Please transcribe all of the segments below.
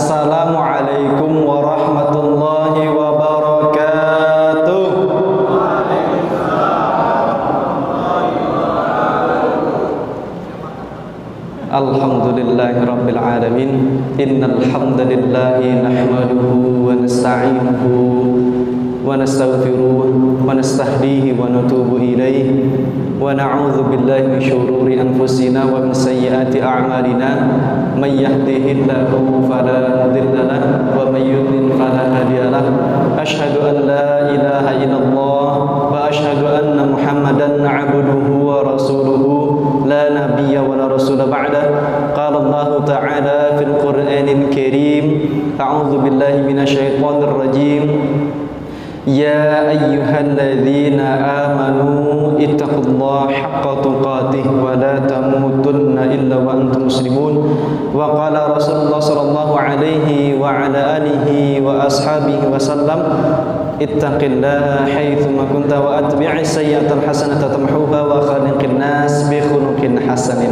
Assalamualaikum warahmatullahi wabarakatuh. Alhamdulillahi rabbil alamin. Innal hamdalillahi nahmaduhu wa nasta'inuhu wa nastaghfiruh wa nastahdihi wa natubu ilayhi wa na'udzu billahi min syururi anfusina wa min sayyiati a'malina may yahdihillahu fala mudilla lahu wa may yudlil fala hadiya lahu asyhadu an la ilaha illallah wa asyhadu anna muhammadan 'abduhu wa rasuluhu la nabiyya wa la rasula ba'da. Qala Allah ta'ala fil Qur'anil Karim, a'udzu billahi minasyaitonir rajim. Ya ayyuhalladzina amanu ittaqullaha haqqa tuqatih wa la tamutunna illa wa antum muslimun. Wa qala Rasulullah sallallahu alaihi wa ala alihi wa ashabihi wa sallam, ittaqillaha haitsu ma kunta wa atbi'is sayyi'atal hasanata tamhuha wa khaliqin nas bi khuluqin hasanin.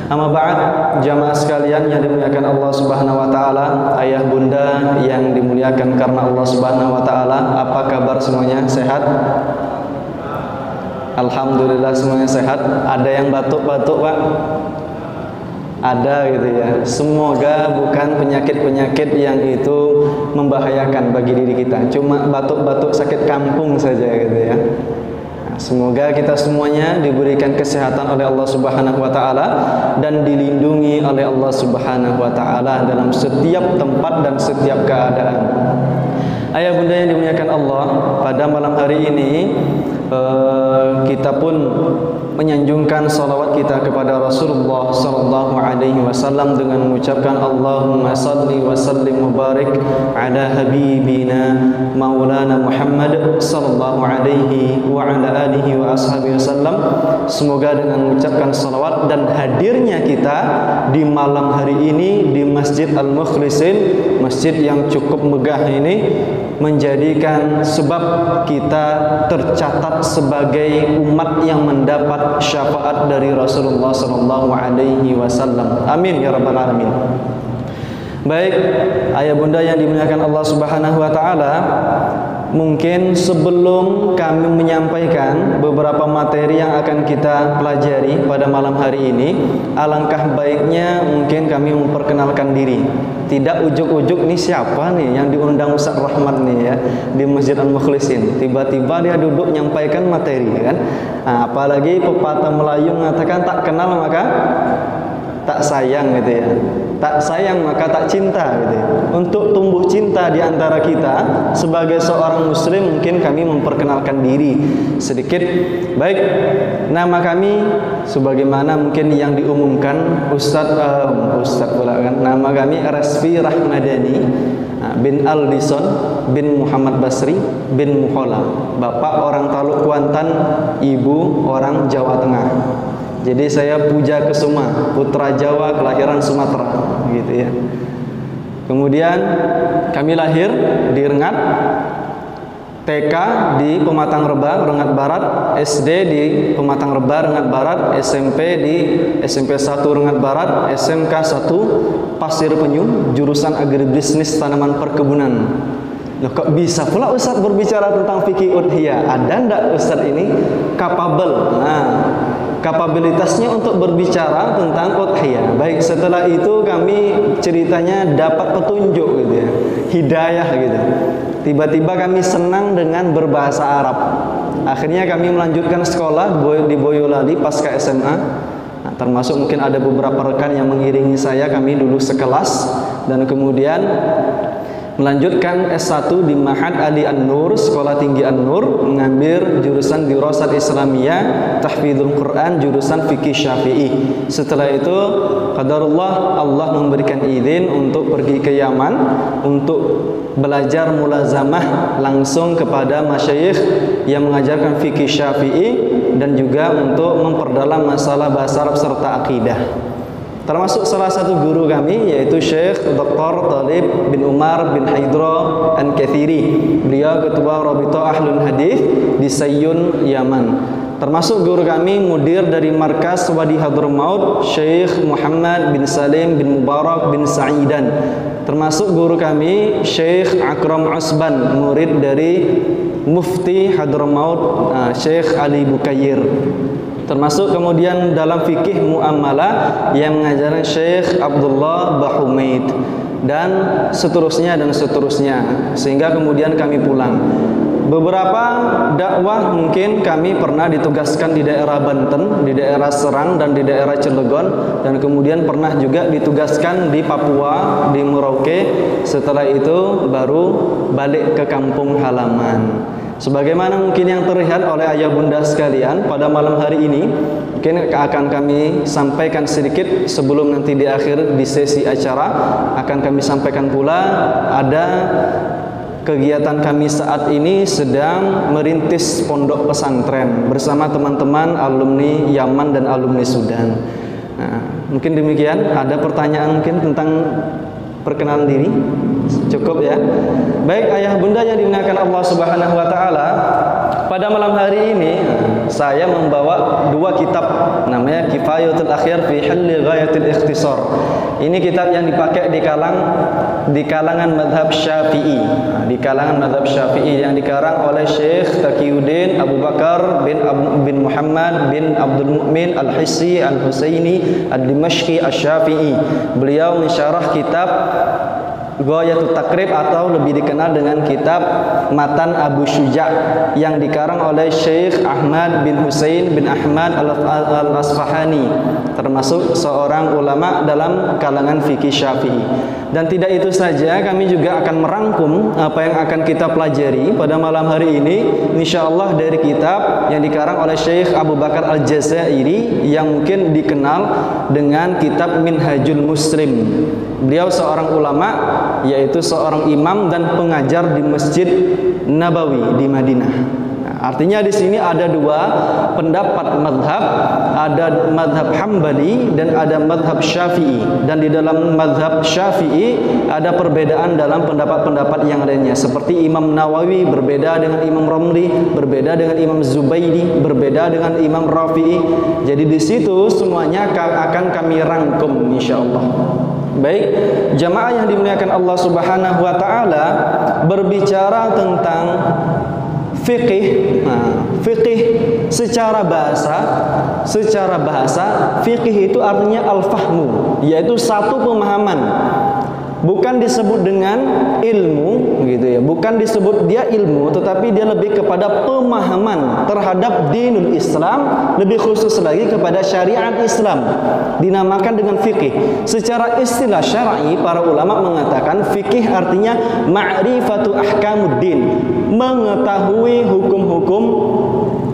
Amma ba'd, jamaah sekalian yang dimuliakan Allah Subhanahu wa taala, ayah bunda yang dimuliakan karena Allah Subhanahu wa taala, apa kabar semuanya? Sehat? Alhamdulillah semuanya sehat. Ada yang batuk-batuk, Pak? Ada gitu ya. Semoga bukan penyakit-penyakit yang itu membahayakan bagi diri kita. Cuma batuk-batuk sakit kampung saja gitu ya. Semoga kita semuanya diberikan kesehatan oleh Allah Subhanahu wa taala dan dilindungi oleh Allah Subhanahu wa taala dalam setiap tempat dan setiap keadaan. Ayah bunda yang dimuliakan Allah, pada malam hari ini kita pun menyanjungkan salawat kita kepada Rasulullah sallallahu alaihi wasallam dengan mengucapkan Allahumma salli wa sallim mubarak ala habibina maulana Muhammad sallallahu alaihi wa ala alihi wa ashabihi wasallam. Semoga dengan mengucapkan salawat dan hadirnya kita di malam hari ini di Masjid Al-Mukhlisin, masjid yang cukup megah ini, menjadikan sebab kita tercatat sebagai umat yang mendapat syafaat dari Rasulullah sallallahu alaihi wasallam. Amin ya rabbal alamin. Baik, ayah bunda yang dimuliakan Allah Subhanahu wa taala, mungkin sebelum kami menyampaikan beberapa materi yang akan kita pelajari pada malam hari ini, alangkah baiknya mungkin kami memperkenalkan diri. Tidak ujuk-ujuk nih siapa nih yang diundang Ustaz Rahmat nih ya di Masjid Al-Mukhlisin. Tiba-tiba dia duduk nyampaikan materi kan. Nah, apalagi pepatah Melayu mengatakan tak kenal maka tak sayang gitu ya. Tak sayang maka tak cinta gitu ya. Untuk tumbuh cinta di antara kita sebagai seorang muslim, mungkin kami memperkenalkan diri sedikit. Baik, nama kami sebagaimana mungkin yang diumumkan Ustaz pula kan. Nama kami Rasfi Rahmadani bin Aldison bin Muhammad Basri bin Muhola. Bapak orang Taluk Kuantan, ibu orang Jawa Tengah. Jadi saya Puja Kesuma, putra Jawa kelahiran Sumatera gitu ya. Kemudian kami lahir di Rengat, TK di Pematang Reba, Rengat Barat, SD di Pematang Reba, Rengat Barat, SMP di SMP 1 Rengat Barat, SMK 1 Pasir Penyu, jurusan agribisnis tanaman perkebunan. Loh, kok bisa pula Ustaz berbicara tentang fikih udhiyah? Ada ndak Ustaz ini capable? Kapabilitasnya untuk berbicara tentang udhiyah. Baik, setelah itu kami ceritanya dapat petunjuk gitu ya, hidayah gitu. Tiba-tiba kami senang dengan berbahasa Arab. Akhirnya kami melanjutkan sekolah di Boyolali pasca SMA. Nah, termasuk mungkin ada beberapa rekan yang mengiringi saya, kami dulu sekelas, dan kemudian melanjutkan S1 di Ma'had Ali An-Nur, Sekolah Tinggi An-Nur, mengambil jurusan Dirasat Islamiyah, Tahfidzul Quran, jurusan Fikih Syafi'i. Setelah itu, qadarullah Allah memberikan izin untuk pergi ke Yaman untuk belajar mulazamah langsung kepada masyayikh yang mengajarkan fikih Syafi'i dan juga untuk memperdalam masalah bahasa Arab serta akidah. Termasuk salah satu guru kami yaitu Syekh Dr. Talib bin Umar bin Haidra An-Kathiri. Beliau ketua Rabithah Ahlul Hadis di Sayyun, Yaman. termasuk guru kami mudir dari markas Wadi Hadramaut Syekh Muhammad bin Salim bin Mubarak bin Sa'idan, termasuk guru kami Syekh Akram Usban, murid dari Mufti Hadramaut Syekh Ali Bukair, termasuk kemudian dalam fikih muamalah yang mengajarkan Syekh Abdullah Bahumaid, dan seterusnya, sehingga kemudian kami pulang. Beberapa dakwah mungkin kami pernah ditugaskan di daerah Banten, di daerah Serang, dan di daerah Cilegon, dan kemudian pernah juga ditugaskan di Papua, di Merauke. Setelah itu baru balik ke kampung halaman. Sebagaimana mungkin yang terlihat oleh ayah bunda sekalian, pada malam hari ini mungkin akan kami sampaikan sedikit sebelum nanti di akhir di sesi acara akan kami sampaikan pula ada kegiatan kami saat ini sedang merintis pondok pesantren bersama teman-teman alumni Yaman dan alumni Sudan. Nah, mungkin demikian. Ada pertanyaan mungkin tentang perkenalan diri? Cukup ya. Baik ayah bunda yang dimuliakan Allah Subhanahu wa taala, pada malam hari ini saya membawa dua kitab, namanya Kifayatul Akhyar fi Halli Ghayatil Ikhtisar. Ini kitab yang dipakai di kalangan madhab Syafi'i. Di kalangan madhab Syafi'i yang dikarang oleh Syekh Taqiyuddin Abu Bakar bin Muhammad bin Abdul Mu'min Al-Hissi Al-Husaini Al-Dimashqi Al-Syafi'i. Beliau mensyarah kitab Ghayatul Takrib atau lebih dikenal dengan kitab Matan Abu Syuja' yang dikarang oleh Syekh Ahmad bin Husain bin Ahmad Al-Asfahani, termasuk seorang ulama dalam kalangan fikih Syafi'i. Dan tidak itu saja, kami juga akan merangkum apa yang akan kita pelajari pada malam hari ini insyaallah dari kitab yang dikarang oleh Syekh Abu Bakar Al-Jazairi yang mungkin dikenal dengan kitab Minhajul Muslim. Beliau seorang ulama, yaitu seorang imam dan pengajar di Masjid Nabawi di Madinah. Nah, artinya di sini ada dua pendapat madhab, ada madhab Hambali dan ada madhab Syafi'i. Dan di dalam madhab Syafi'i ada perbedaan dalam pendapat-pendapat yang lainnya. Seperti Imam Nawawi berbeda dengan Imam Romli, berbeda dengan Imam Zubaidi, berbeda dengan Imam Rafi'i. Jadi di situ semuanya akan kami rangkum insyaallah. Baik, jamaah yang dimuliakan Allah Subhanahu wa taala, berbicara tentang fikih. Nah, fikih secara bahasa fikih itu artinya al-fahmu, yaitu satu pemahaman. Bukan disebut dengan ilmu gitu ya, bukan disebut dia ilmu, tetapi dia lebih kepada pemahaman terhadap dinul Islam, lebih khusus lagi kepada syariat Islam, dinamakan dengan fikih. Secara istilah syar'i para ulama mengatakan fikih artinya ma'rifatu ahkamuddin, mengetahui hukum-hukum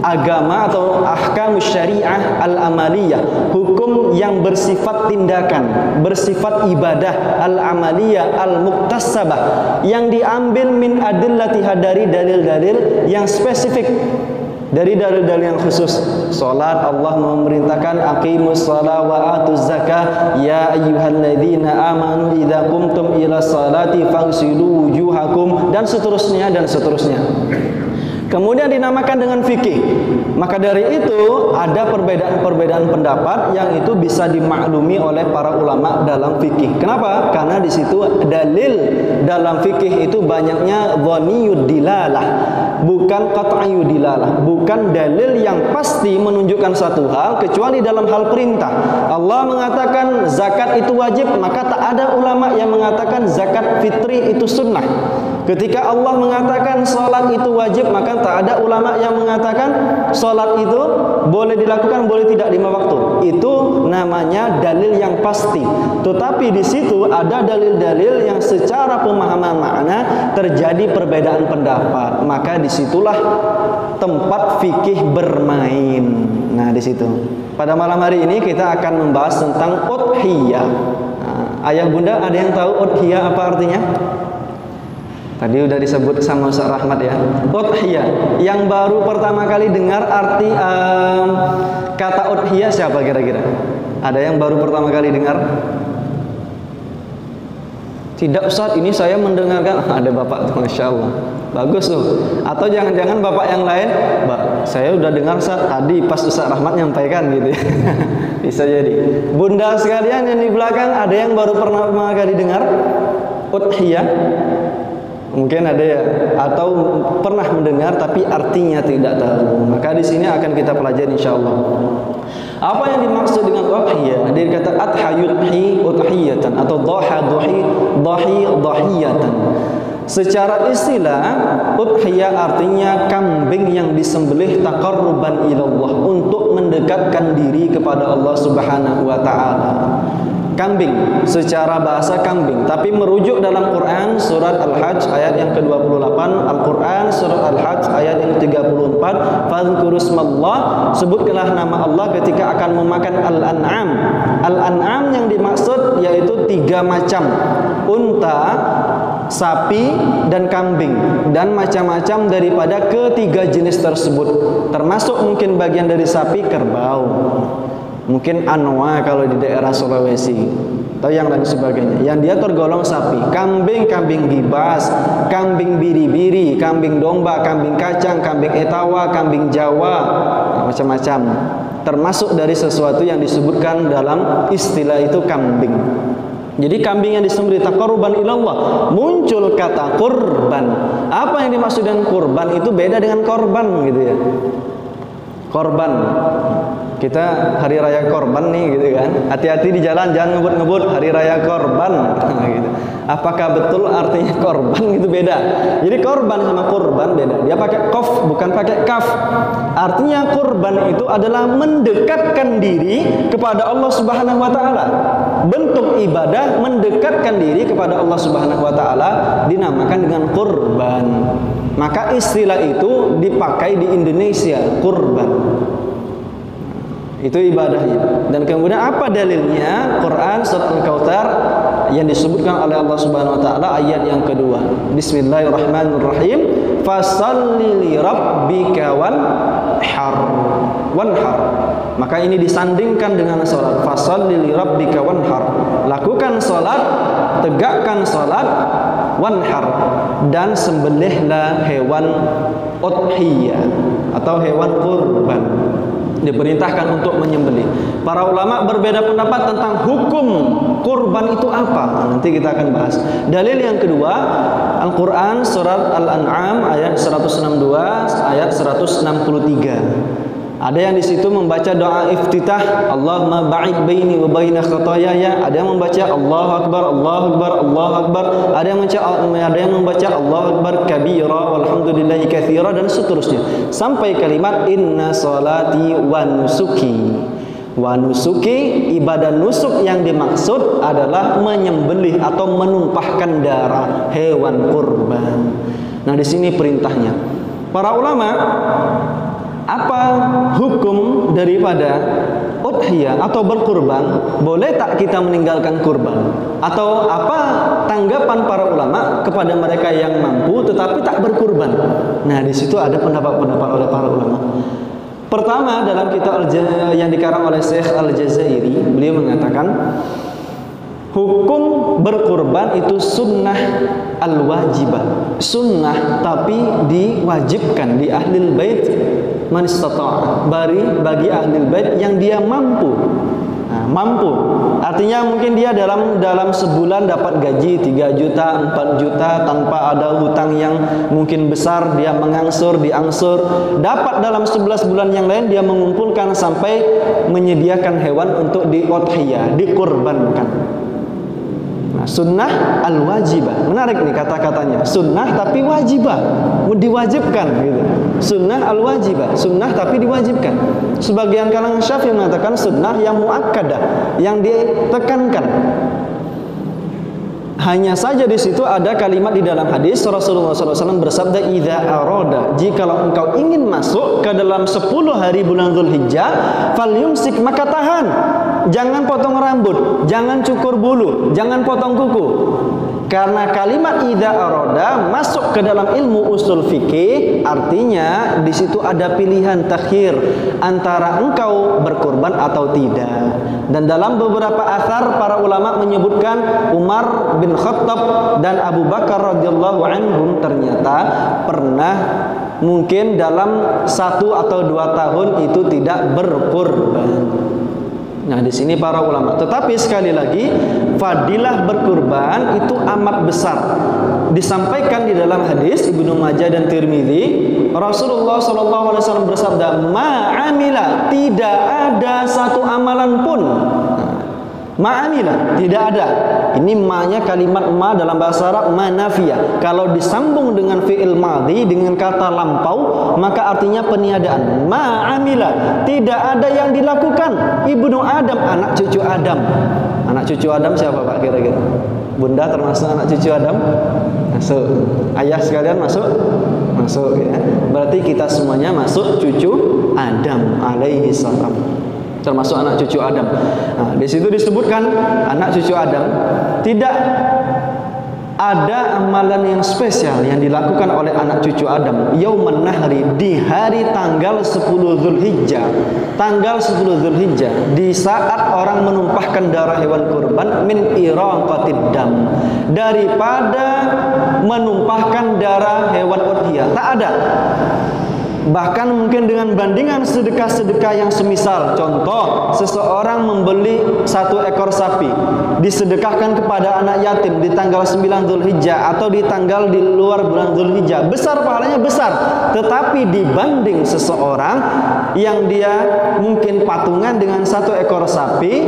agama atau ahkamus syariah al-amaliyah, hukum yang bersifat tindakan, bersifat ibadah, al-amaliyah, al-muktasabah, yang diambil min adillatiha, dari dalil-dalil yang spesifik, dari dalil-dalil yang khusus. Salat, Allah memerintahkan aqimus shalah wa atuz zakah, ya ayyuhalladzina amanu idza qumtum ila salati faghsilu wujuhakum, dan seterusnya dan seterusnya. Kemudian dinamakan dengan fikih. Maka dari itu ada perbedaan-perbedaan pendapat yang itu bisa dimaklumi oleh para ulama dalam fikih. Kenapa? Karena di situ dalil dalam fikih itu banyaknya dhaniyud dilalah, bukan qat'iyud dilalah, bukan dalil yang pasti menunjukkan satu hal kecuali dalam hal perintah. Allah mengatakan zakat itu wajib, maka tak ada ulama yang mengatakan zakat fitri itu sunnah. Ketika Allah mengatakan salat itu wajib, maka tak ada ulama yang mengatakan salat itu boleh dilakukan, boleh tidak 5 waktu. Itu namanya dalil yang pasti. Tetapi di situ ada dalil-dalil yang secara pemahaman makna terjadi perbedaan pendapat. Maka disitulah tempat fikih bermain. Nah, di situ. Pada malam hari ini kita akan membahas tentang udhiyah. Nah, ayah bunda ada yang tahu udhiyah apa artinya? Tadi udah disebut sama Ustaz Rahmat ya. Udhiyah. Yang baru pertama kali dengar arti kata udhiyah siapa kira-kira? Ada yang baru pertama kali dengar? Tidak Ustaz, ini saya mendengarkan ada bapak tuh, Masya Allah, bagus tuh. Atau jangan-jangan bapak yang lain, saya udah dengar Ustaz tadi pas Ustaz Rahmat nyampaikan gitu ya. Bisa jadi. Bunda sekalian yang di belakang, ada yang baru pertama kali dengar udhiyah? Mungkin ada ya, atau pernah mendengar tapi artinya tidak tahu. Maka di sini akan kita pelajari insyaallah. Apa yang dimaksud dengan udhiyah? Dia kata adha yudhi udhiyatan atau dhaha dhahiyatan. Secara istilah, udhiyah artinya kambing yang disembelih taqarruban ilallah, untuk mendekatkan diri kepada Allah Subhanahu wa taala. Kambing secara bahasa kambing, tapi merujuk dalam Quran surat Al-Hajj ayat yang ke-28, Al-Quran surat Al-Hajj ayat yang ke-34, fadhkurusmallah, sebutkanlah nama Allah ketika akan memakan al-an'am. Al-an'am yang dimaksud yaitu 3 macam, unta, sapi, dan kambing, dan macam-macam daripada ketiga jenis tersebut, termasuk mungkin bagian dari sapi kerbau, mungkin anwa kalau di daerah Sulawesi, atau yang lain sebagainya, yang dia tergolong sapi. Kambing, kambing gibas, kambing biri-biri, kambing domba, kambing kacang, kambing etawa, kambing Jawa, macam-macam, termasuk dari sesuatu yang disebutkan dalam istilah itu kambing. Jadi kambing yang disembelih taqarruban ilallah, muncul kata kurban. Apa yang dimaksud dengan kurban itu beda dengan korban gitu ya. Korban, kita hari raya korban nih gitu kan, hati-hati di jalan, jangan ngebut-ngebut, hari raya korban gitu. Apakah betul artinya korban itu beda? Jadi korban sama kurban beda. Dia pakai qaf bukan pakai kaf. Artinya kurban itu adalah mendekatkan diri kepada Allah Subhanahu wa taala. Bentuk ibadah mendekatkan diri kepada Allah Subhanahu wa taala dinamakan dengan kurban. Maka istilah itu dipakai di Indonesia, kurban. Itu ibadahnya. Dan kemudian apa dalilnya? Quran surat Al-Kautsar yang disebutkan oleh Allah Subhanahu wa taala ayat yang kedua. Bismillahirrahmanirrahim. Fasalli li rabbika wanhar. Maka ini disandingkan dengan salat. Fasalli li rabbika wanhar. Lakukan salat, tegakkan salat, wanhar, dan sembelihlah hewan udhiyah atau hewan kurban. Diperintahkan untuk menyembelih. Para ulama berbeda pendapat tentang hukum kurban itu apa. Nanti kita akan bahas. Dalil yang kedua, Al-Quran surat Al-An'am ayat 162 ayat 163. Ada yang di situ membaca doa iftitah, Allahumma ba'id baini wa baina khotoyaya. Ada yang membaca Allahu Akbar, Allahu Akbar, Allahu Akbar. Ada yang membaca Allahu Akbar kabira walhamdulillahi katsira, dan seterusnya sampai kalimat inna salati wa nusuki. Wa nusuki, ibadah nusuk yang dimaksud adalah menyembelih atau menumpahkan darah hewan kurban. Nah, di sini perintahnya. Para ulama, apa hukum daripada udhiyah atau berkurban? Boleh tak kita meninggalkan kurban? Atau apa tanggapan para ulama kepada mereka yang mampu tetapi tak berkurban? Nah, di situ ada pendapat-pendapat oleh para ulama. Pertama, dalam kitab yang dikarang oleh Syekh Al-Jazairi, beliau mengatakan hukum berkurban itu sunnah al-wajibah, sunnah tapi diwajibkan di ahlul bait man istata'a, bagi ahlul bait yang dia mampu. Nah, mampu artinya mungkin dia dalam sebulan dapat gaji 3 juta, 4 juta tanpa ada hutang yang mungkin besar, dia diangsur, dapat dalam 11 bulan yang lain dia mengumpulkan sampai menyediakan hewan untuk diudhiyah, dikurbankan. Nah, sunnah al-wajibah. Menarik nih kata-katanya. Sunnah tapi wajibah, diwajibkan gitu. Sunnah al-wajibah, sunnah tapi diwajibkan. Sebagian kalangan Syafi'i mengatakan sunnah yang muakkadah, yang ditekankan. Hanya saja di situ ada kalimat di dalam hadis Rasulullah SAW bersabda, "Idza arada," jikalau engkau ingin masuk ke dalam 10 hari bulan Dzulhijjah, falyumsik, maka tahan. Jangan potong rambut, jangan cukur bulu, jangan potong kuku. karena kalimat idza arada masuk ke dalam ilmu usul fikih, artinya di situ ada pilihan takhir antara engkau berkurban atau tidak. Dan dalam beberapa athar para ulama menyebutkan Umar bin Khattab dan Abu Bakar radhiyallahu anhum ternyata pernah mungkin dalam 1 atau 2 tahun itu tidak berkurban. Nah, di sini para ulama. Tetapi sekali lagi, fadilah berkurban itu amat besar. Disampaikan di dalam hadis Ibnu Majah dan Tirmidzi, Rasulullah SAW bersabda, "Ma'amila, tidak ada satu amalan pun." Ma'amila, tidak ada. Ini ma-nya kalimat ma dalam bahasa Arab manafiyah. Kalau disambung dengan fi'il madhi dengan kata lampau, maka artinya peniadaan. Ma'amila, tidak ada yang dilakukan ibnu Adam, anak cucu Adam. Anak cucu Adam siapa Pak kira-kira? Bunda termasuk anak cucu Adam? Masuk. Ayah sekalian masuk? Masuk ya. Berarti kita semuanya masuk cucu Adam alaihi salam. Termasuk anak cucu Adam. Nah, di situ disebutkan anak cucu Adam, tidak ada amalan yang spesial yang dilakukan oleh anak cucu Adam yauman nahri, di hari tanggal 10 Zulhijjah. Tanggal 10 Zulhijjah, di saat orang menumpahkan darah hewan kurban, min iraqatid dam, daripada menumpahkan darah hewan udhiyah. Tak ada. Bahkan mungkin dengan bandingan sedekah-sedekah yang semisal, contoh seseorang membeli 1 ekor sapi, disedekahkan kepada anak yatim di tanggal 9 Zulhijjah atau di tanggal di luar bulan Zulhijjah, besar pahalanya besar. Tetapi dibanding seseorang yang dia mungkin patungan dengan 1 ekor sapi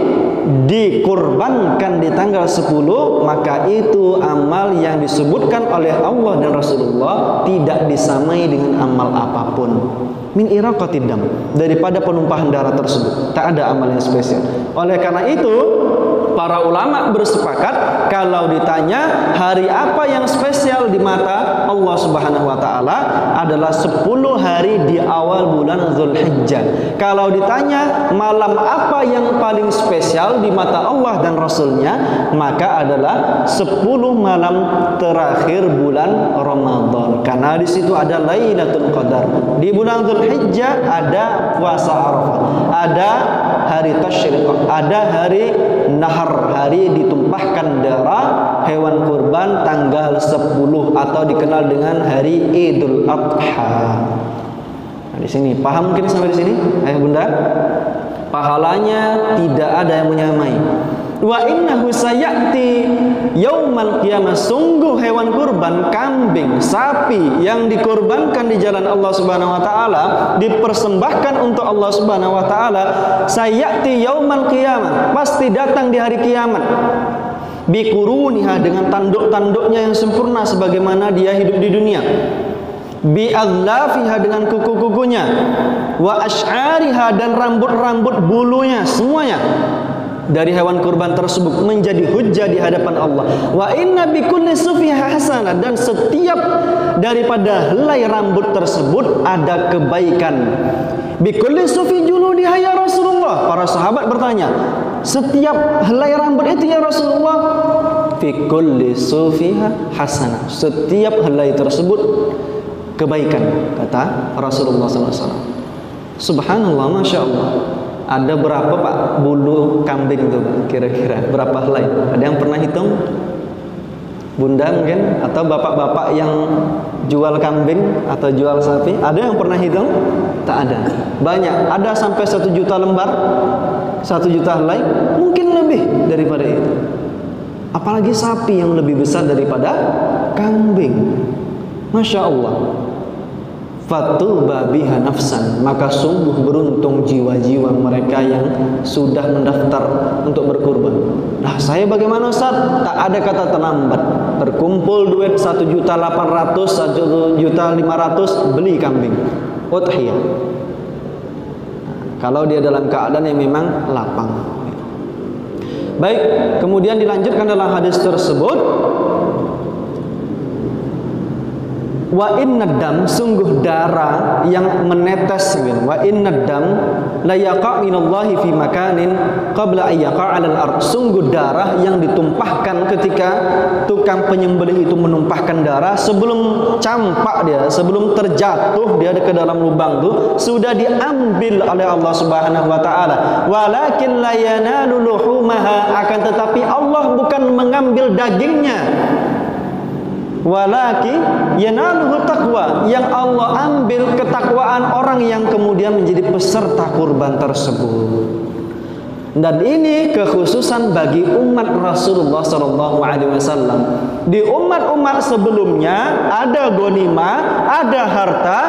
dikurbankan di tanggal 10, maka itu amal yang disebutkan oleh Allah dan Rasulullah tidak disamai dengan amal apapun. Min iraqatid dam, daripada penumpahan darah tersebut. Tak ada amal yang spesial. Oleh karena itu, para ulama bersepakat kalau ditanya hari apa yang spesial di mata Allah Subhanahu wa taala adalah 10 hari di awal bulan Zulhijjah. Kalau ditanya malam apa yang paling spesial di mata Allah dan Rasulnya, maka adalah 10 malam terakhir bulan Ramadan. Karena di situ ada Lailatul Qadar. Di bulan Zulhijjah ada puasa Arafah, ada hari tasyrik, ada hari nahar, hari ditumpahkan darah hewan kurban tanggal 10 atau dikenal dengan hari Idul Adha. Nah, di sini paham mungkin sampai di sini, ayah bunda? Pahalanya tidak ada yang menyamai. Wa innahu sayati yaumal qiyamah, sungguh hewan kurban, kambing, sapi yang dikorbankan di jalan Allah Subhanahu wa taala, dipersembahkan untuk Allah Subhanahu wa taala, sayati yaumal qiyamah, pasti datang di hari kiamat. Biquruniha, dengan tanduk-tanduknya yang sempurna sebagaimana dia hidup di dunia. Bi'adlafiha, dengan kuku-kukunya. Wa asy'ariha, dan rambut-rambut bulunya semuanya dari hewan kurban tersebut menjadi hujjah di hadapan Allah. Wa inna bikulli sufiha hasanah, dan setiap daripada helai rambut tersebut ada kebaikan. Bikulli sufi juludiha ya Rasulullah. Para sahabat bertanya, setiap helai rambut itu ya Rasulullah? Bikulli sufiha hasanah, setiap helai tersebut kebaikan, kata Rasulullah SAW. Subhanallah, Masya Allah. Ada berapa Pak bulu kambing itu kira-kira? Berapa helai? Ada yang pernah hitung? Bunda mungkin? Atau bapak-bapak yang jual kambing atau jual sapi? Ada yang pernah hitung? Tak ada. Banyak. Ada sampai 1 juta lembar? 1 juta helai? Mungkin lebih daripada itu. Apalagi sapi yang lebih besar daripada kambing. Masya Allah. Fatuba biha nafsan, maka sungguh beruntung jiwa-jiwa mereka yang sudah mendaftar untuk berkurban. Nah, saya bagaimana Ustaz? Tak ada kata terlambat. Berkumpul duit 1.800.000, 1.500.000, beli kambing udhiyah. Kalau dia dalam keadaan yang memang lapang. Baik, kemudian dilanjutkan dalam hadis tersebut, wa inna dam, sungguh darah yang menetes, wa inna dam, la yaqa' minallahi fi makanin qabla ay yaqa' 'alal ard. Sungguh darah yang ditumpahkan ketika tukang penyembelih itu menumpahkan darah, sebelum campak dia, sebelum terjatuh dia ke dalam lubang itu sudah diambil oleh Allah Subhanahu wa taala. Walakin la yanalu luhumaha, akan tetapi Allah bukan mengambil dagingnya. Walakin yanaluhu taqwa, yang Allah ambil ketakwaan orang yang kemudian menjadi peserta kurban tersebut. Dan ini kekhususan bagi umat Rasulullah SAW. Di umat-umat sebelumnya ada ghanimah, ada harta,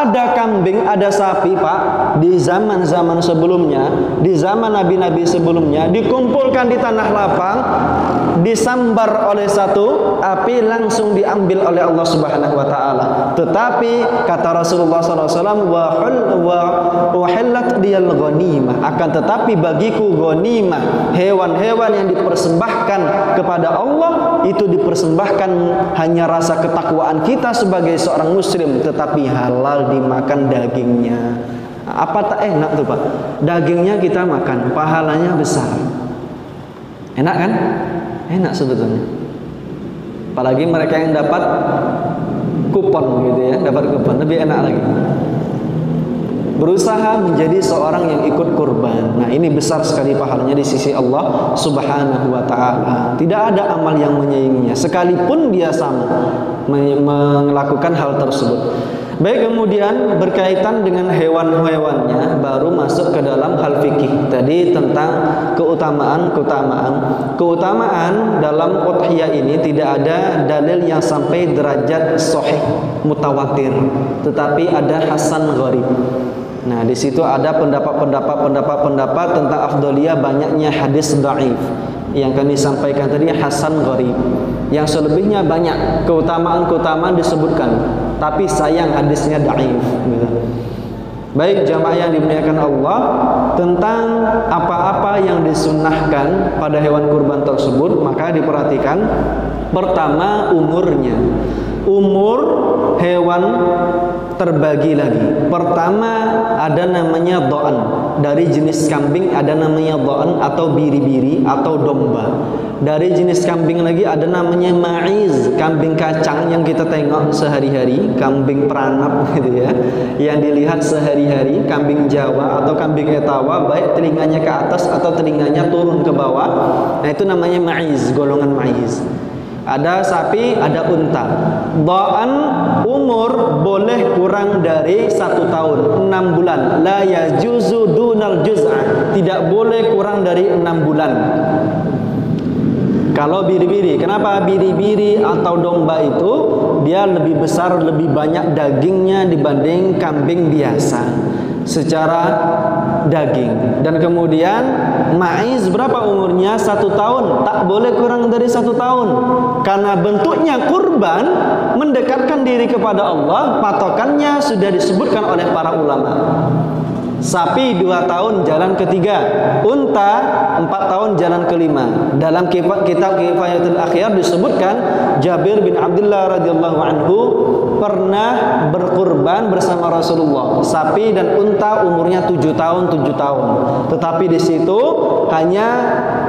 ada kambing, ada sapi, Pak. Di zaman-zaman sebelumnya, di zaman nabi-nabi sebelumnya, dikumpulkan di tanah lapang, disambar oleh satu api, langsung diambil oleh Allah Subhanahu wa taala. Tetapi kata Rasulullah SAW, wa uhillat liyal ghanimah, akan tetapi bagiku ghanimah, hewan-hewan yang dipersembahkan kepada Allah itu dipersembahkan hanya rasa ketakwaan kita sebagai seorang muslim, tetapi halal dimakan dagingnya. Apa tak enak tuh Pak? Dagingnya kita makan, pahalanya besar. Enak kan? Enak sebetulnya. Apalagi mereka yang dapat kupon gitu ya, dapat kupon lebih enak lagi. Berusaha menjadi seorang yang ikut kurban. Nah, ini besar sekali pahalanya di sisi Allah Subhanahu wa taala. Tidak ada amal yang menyainginya sekalipun dia sama melakukan hal tersebut. Baik, kemudian berkaitan dengan hewan-hewannya baru masuk ke dalam hal fikih. Tadi tentang keutamaan dalam udhiyah ini tidak ada dalil yang sampai derajat sahih mutawatir, tetapi ada hasan gharib. Nah, di situ ada pendapat tentang afdaliyah banyaknya hadis dhaif. Yang kami sampaikan tadi hasan gharib. Yang selebihnya banyak keutamaan disebutkan, tapi sayang hadisnya dhaif gitu. Baik jamaah yang dimuliakan Allah, tentang apa-apa yang disunnahkan pada hewan kurban tersebut, maka diperhatikan pertama umurnya. Umur hewan terbagi lagi. Pertama ada namanya dha'an, dari jenis kambing ada namanya dha'an atau biri-biri atau domba. Dari jenis kambing lagi ada namanya ma'iz, kambing kacang yang kita tengok sehari-hari, kambing peranap gitu ya, yang dilihat sehari-hari, kambing Jawa atau kambing etawa, baik telinganya ke atas atau telinganya turun ke bawah. Nah, itu namanya ma'iz, golongan ma'iz. Ada sapi, ada unta. Dha'an umur boleh kurang dari 1 tahun, 6 bulan. La yajuzu dunal juz'ah, tidak boleh kurang dari 6 bulan. Kalau biri-biri, kenapa biri-biri atau domba itu dia lebih besar, lebih banyak dagingnya dibanding kambing biasa secara daging. Dan kemudian ma'iz berapa umurnya? 1 tahun, tak boleh kurang dari 1 tahun. Karena bentuknya kurban, mendekatkan diri kepada Allah, patokannya sudah disebutkan oleh para ulama. Sapi 2 tahun jalan ke-3, unta 4 tahun jalan ke-5. Dalam kitab Kifayatul Akhyar disebutkan Jabir bin Abdullah radhiyallahu anhu pernah berkurban bersama Rasulullah. Sapi dan unta umurnya 7 tahun. Tetapi di situ hanya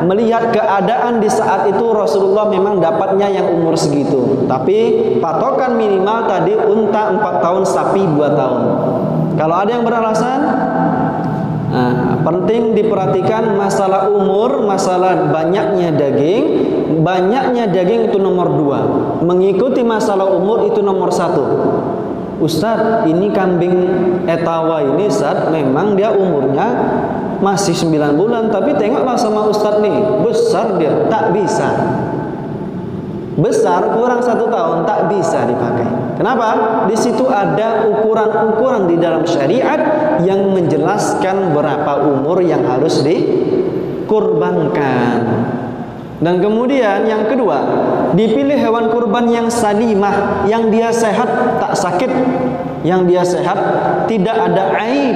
melihat keadaan di saat itu Rasulullah memang dapatnya yang umur segitu. Tapi patokan minimal tadi unta 4 tahun, sapi 2 tahun. Kalau ada yang beralasan, penting diperhatikan masalah umur, masalah banyaknya daging. Banyaknya daging itu nomor 2. Mengikuti masalah umur itu nomor 1. Ustadz, ini kambing etawa ini Ustadz, memang dia umurnya masih 9 bulan, tapi tengoklah sama Ustadz nih, besar dia, tak bisa. Besar kurang 1 tahun tak bisa dipakai. Kenapa? Di situ ada ukuran-ukuran di dalam syariat yang menjelaskan berapa umur yang harus dikurbankan. Dan kemudian yang kedua, dipilih hewan kurban yang salimah, yang dia sehat, tak sakit, yang dia sehat, tidak ada aib.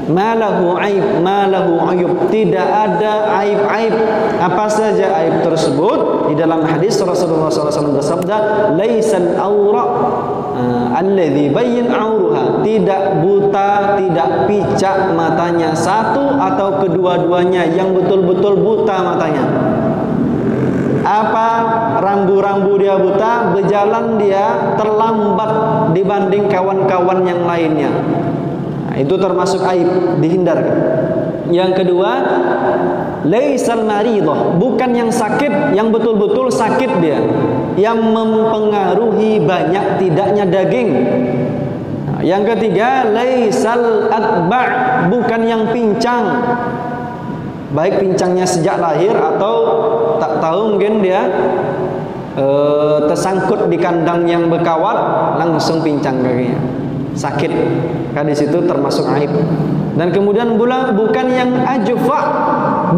malahu aib, malahu ayub, tidak ada aib-aib. Apa saja aib tersebut? Di dalam hadis Rasulullah SAW bersabda, laisal aura alladhi bayyin auruha, tidak buta, tidak picak matanya satu atau kedua-duanya, yang betul-betul buta matanya. Apa? Rambu-rambu dia buta, berjalan dia terlambat dibanding kawan-kawan yang lainnya. Itu termasuk aib, dihindarkan. Yang kedua, laisal maridah, bukan yang sakit, yang betul-betul sakit dia, yang mempengaruhi banyak tidaknya daging. Yang ketiga, laisal atba', bukan yang pincang, baik pincangnya sejak lahir atau tak tahu mungkin dia tersangkut di kandang yang berkawat langsung pincang kakinya, sakit. Kan di situ termasuk aib. Dan kemudian pula bukan yang ajfa,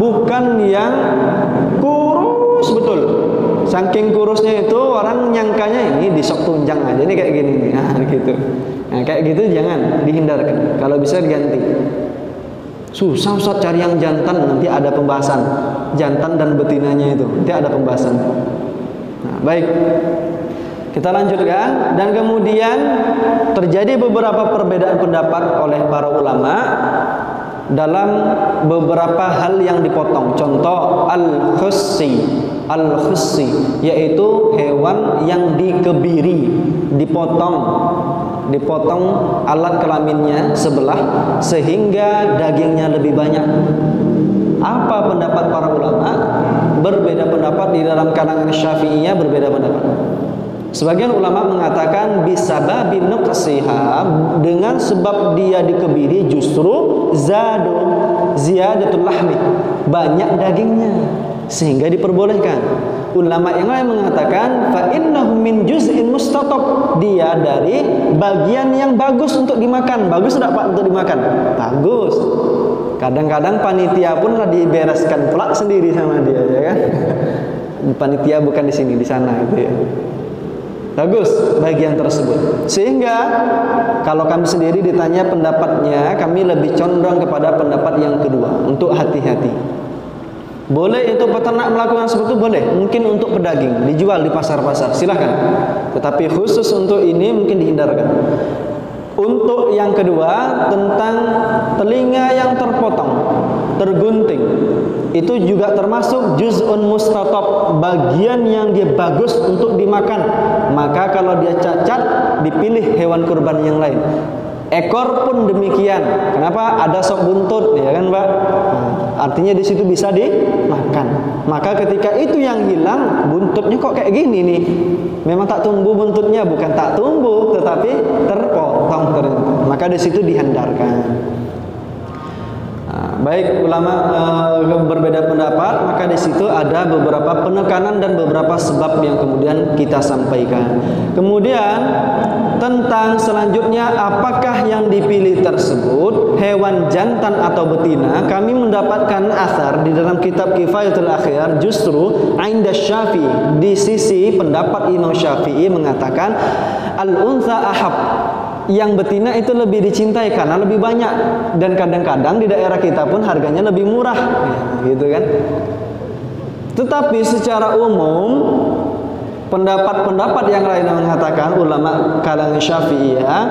bukan yang kurus betul. Saking kurusnya itu orang nyangkanya ini disok tunjang aja, ini kayak gini nih. Nah, gitu. Nah, kayak gitu jangan, dihindarkan. Kalau bisa diganti. Susah Ustaz cari yang jantan, nanti ada pembahasan jantan dan betinanya itu. Nanti ada pembahasan. Nah, baik. Kita lanjutkan. Dan kemudian terjadi beberapa perbedaan pendapat oleh para ulama dalam beberapa hal yang dipotong. Contoh al-khussi, yaitu hewan yang dikebiri, dipotong alat kelaminnya sebelah sehingga dagingnya lebih banyak. Apa pendapat para ulama? Berbeda pendapat. Di dalam kalangan Syafi'iyah berbeda pendapat. Sebagian ulama mengatakan bisababi nuqsiha, dengan sebab dia dikebiri justru ziyadatul lahmi, banyak dagingnya sehingga diperbolehkan. Ulama yang lain mengatakan fa innahu min juz'in mustatab, dia dari bagian yang bagus untuk dimakan. Bagus tidak Pak untuk dimakan? Bagus. Kadang-kadang panitia pun dibereskan pula sendiri sama dia, ya kan? Panitia bukan di sini, di sana gitu ya. Bagus bagian tersebut. Sehingga kalau kami sendiri ditanya pendapatnya, kami lebih condong kepada pendapat yang kedua, untuk hati-hati. Boleh itu peternak melakukan seperti itu, boleh. Mungkin untuk pedaging, dijual di pasar-pasar, silahkan. Tetapi khusus untuk ini mungkin dihindarkan. Untuk yang kedua, tentang telinga yang terpotong, tergunting, itu juga termasuk juz'un mustatab, bagian yang dia bagus untuk dimakan. Maka kalau dia cacat, dipilih hewan kurban yang lain. Ekor pun demikian. Kenapa? Ada sop buntut, ya kan, Pak? Artinya di situ bisa dimakan. Maka ketika itu yang hilang, buntutnya kok kayak gini nih? Memang tak tumbuh buntutnya, bukan tak tumbuh, tetapi terpotong ternyata. Maka di situ dihindarkan. Baik, ulama berbeda pendapat, maka di situ ada beberapa penekanan dan beberapa sebab yang kemudian kita sampaikan. Kemudian tentang selanjutnya, apakah yang dipilih tersebut hewan jantan atau betina? Kami mendapatkan asar di dalam kitab Kifayatul Akhyar, justru Inda Syafi'i, di sisi pendapat Imam Syafi'i mengatakan al-untha ahab, yang betina itu lebih dicintai karena lebih banyak, dan kadang-kadang di daerah kita pun harganya lebih murah, gitu kan. Tetapi secara umum pendapat-pendapat yang lain mengatakan, ulama kalangan Syafi'iyah,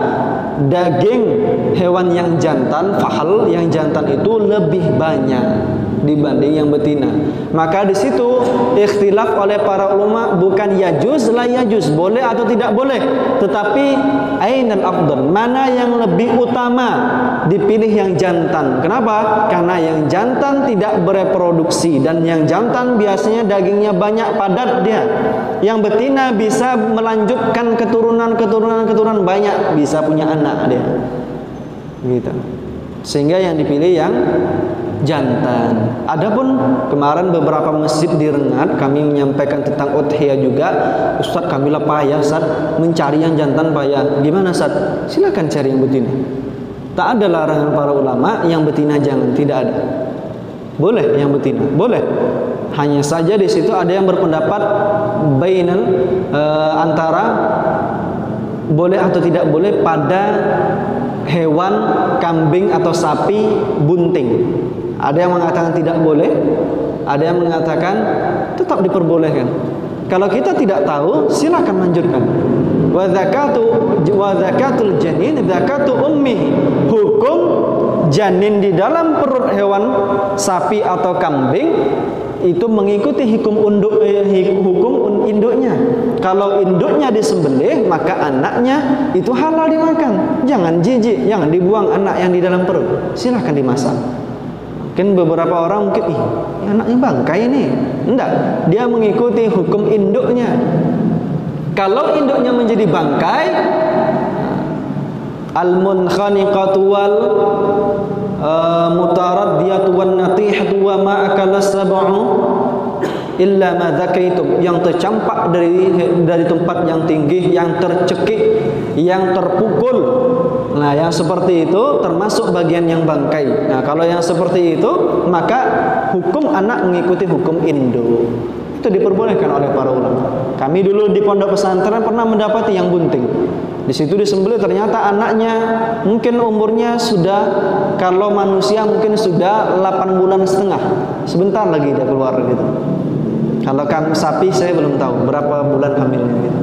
daging hewan yang jantan, fahal yang jantan itu lebih banyak dibanding yang betina. Maka di situ ikhtilaf oleh para ulama, bukan yajuz la yajuz, boleh atau tidak boleh, tetapi ainal afdal, mana yang lebih utama, dipilih yang jantan. Kenapa? Karena yang jantan tidak bereproduksi, dan yang jantan biasanya dagingnya banyak, padat dia. Yang betina bisa melanjutkan keturunan banyak, bisa punya anak dia, gitu. Sehingga yang dipilih yang jantan. Adapun kemarin beberapa masjid di Rengat kami menyampaikan tentang udhiyah juga. Ustaz, kami lah payah Ustaz, mencari yang jantan payah. Gimana Ustaz? Silakan cari yang betina. Tak ada larangan para ulama yang betina jangan, tidak ada. Boleh yang betina, boleh. Hanya saja di situ ada yang berpendapat bainal antara boleh atau tidak boleh pada hewan kambing atau sapi bunting. Ada yang mengatakan tidak boleh, ada yang mengatakan tetap diperbolehkan. Kalau kita tidak tahu, silakan lanjutkan. Wa zakatul janin zakatu ummi. Hukum janin di dalam perut hewan sapi atau kambing itu mengikuti hukum induknya. Kalau induknya disembelih, maka anaknya itu halal dimakan. Jangan jijik, jangan dibuang anak yang di dalam perut. Silakan dimasak. Mungkin beberapa orang mungkin, anaknya bangkai ini. Enggak, dia mengikuti hukum induknya. Kalau induknya menjadi bangkai, al-munkhaniqatu wal mutaraddiyatu wan natihatu wa ma akala sab'u illa ma dzakaitum, yang tercampak dari tempat yang tinggi, yang tercekik, yang terpukul. Nah, yang seperti itu termasuk bagian yang bangkai. Nah, kalau yang seperti itu, maka hukum anak mengikuti hukum induk. Itu diperbolehkan oleh para ulama. Kami dulu di pondok pesantren pernah mendapati yang bunting. Di situ disembelih, ternyata anaknya mungkin umurnya sudah, kalau manusia mungkin sudah 8 bulan setengah. Sebentar lagi dia keluar gitu. Kalau sapi saya belum tahu berapa bulan hamilnya gitu.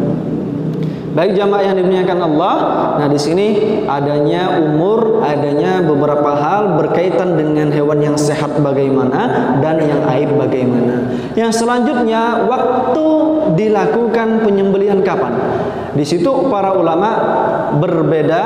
Baik jamaah yang dimuliakan Allah, nah di sini adanya umur, adanya beberapa hal berkaitan dengan hewan yang sehat bagaimana dan yang aib bagaimana. Yang selanjutnya, waktu dilakukan penyembelihan kapan? Di situ para ulama berbeda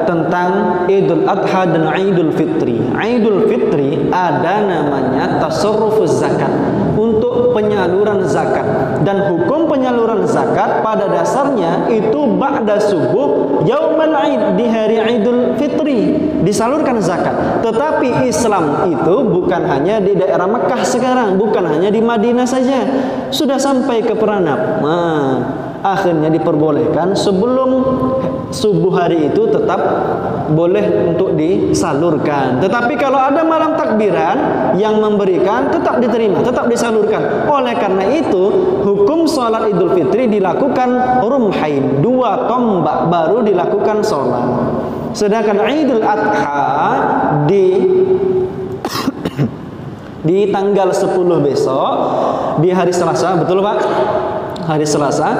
tentang Idul Adha dan Idul Fitri. Idul Fitri ada namanya tasarrufuz zakat, untuk penyaluran zakat, dan hukum penyaluran zakat pada dasarnya itu ba'da subuh yaumal Aid, di hari Idul Fitri disalurkan zakat. Tetapi Islam itu bukan hanya di daerah Mekah sekarang, bukan hanya di Madinah saja, sudah sampai ke Peranap. Nah, akhirnya diperbolehkan sebelum subuh hari itu tetap boleh untuk disalurkan. Tetapi kalau ada malam takbiran yang memberikan, tetap diterima, tetap disalurkan. Oleh karena itu, hukum sholat Idul Fitri dilakukan rumhain, 2 tombak baru dilakukan sholat. Sedangkan Idul Adha di tanggal 10 besok, di hari Selasa, betul Pak? Hari Selasa.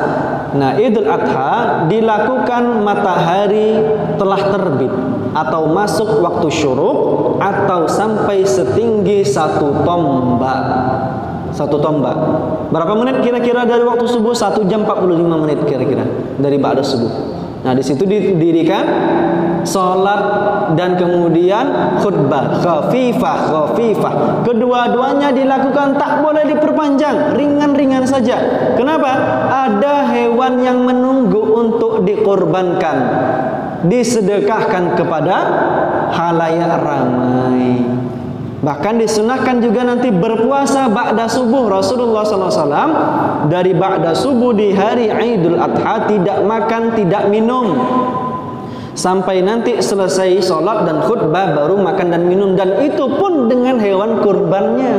Nah, Idul Adha dilakukan matahari telah terbit atau masuk waktu syuruk atau sampai setinggi 1 tombak. 1 tombak. Berapa menit kira-kira dari waktu subuh? 1 jam 45 menit kira-kira dari ba'da subuh. Nah, di situ didirikan salat dan kemudian khutbah khafifah. Kedua-duanya dilakukan, tak boleh diperpanjang, ringan-ringan saja. Kenapa? Ada hewan yang menunggu untuk dikorbankan, disedekahkan kepada halayak ramai. Bahkan disunahkan juga nanti berpuasa ba'da subuh. Rasulullah SAW dari ba'da subuh di hari Idul Adha tidak makan, tidak minum, sampai nanti selesai sholat dan khutbah baru makan dan minum. Dan itu pun dengan hewan kurbannya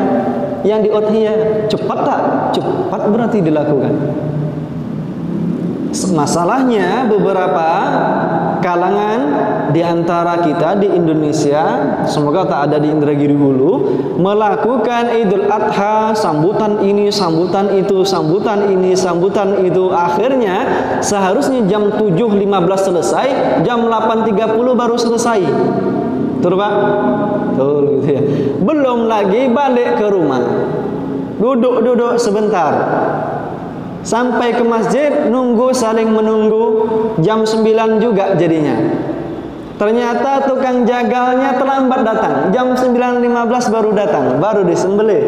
yang diudhiyah. Cepat tak? Cepat berarti dilakukan. Masalahnya beberapa kalangan di antara kita di Indonesia, semoga tak ada di Indragiri Hulu, melakukan Idul Adha, sambutan ini, sambutan itu, sambutan ini, sambutan itu. Akhirnya seharusnya jam 7.15 selesai, jam 8.30 baru selesai. Betul Pak? Betul gitu ya. Belum lagi balik ke rumah, duduk sebentar, sampai ke masjid, nunggu, saling menunggu, jam 9 juga jadinya. Ternyata tukang jagalnya terlambat datang, jam 9.15 baru datang, baru disembelih.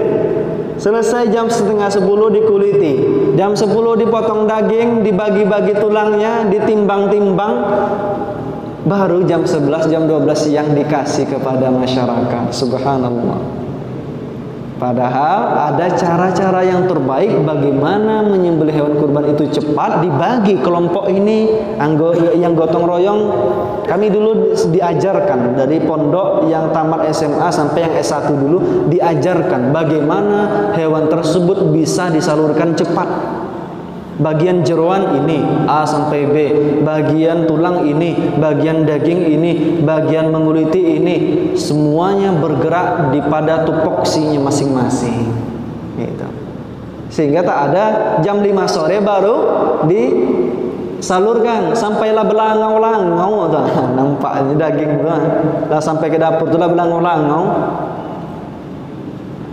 Selesai jam setengah 10 dikuliti, jam 10 dipotong daging, dibagi-bagi tulangnya, ditimbang-timbang, baru jam 11, jam 12 siang dikasih kepada masyarakat. Subhanallah. Padahal ada cara-cara yang terbaik bagaimana menyembelih hewan kurban itu cepat, dibagi kelompok ini yang gotong royong. Kami dulu diajarkan dari pondok yang tamat SMA sampai yang S1 dulu, diajarkan bagaimana hewan tersebut bisa disalurkan cepat. Bagian jeroan ini A sampai B, bagian tulang ini, bagian daging ini, bagian menguliti ini, semuanya bergerak di pada tupoksinya masing-masing. Gitu. Sehingga tak ada jam 5 sore baru disalurkan, sampailah belangau-langau tuh. Nampaknya daging tuh. Lah sampai ke dapur tuh lah belangau-langau.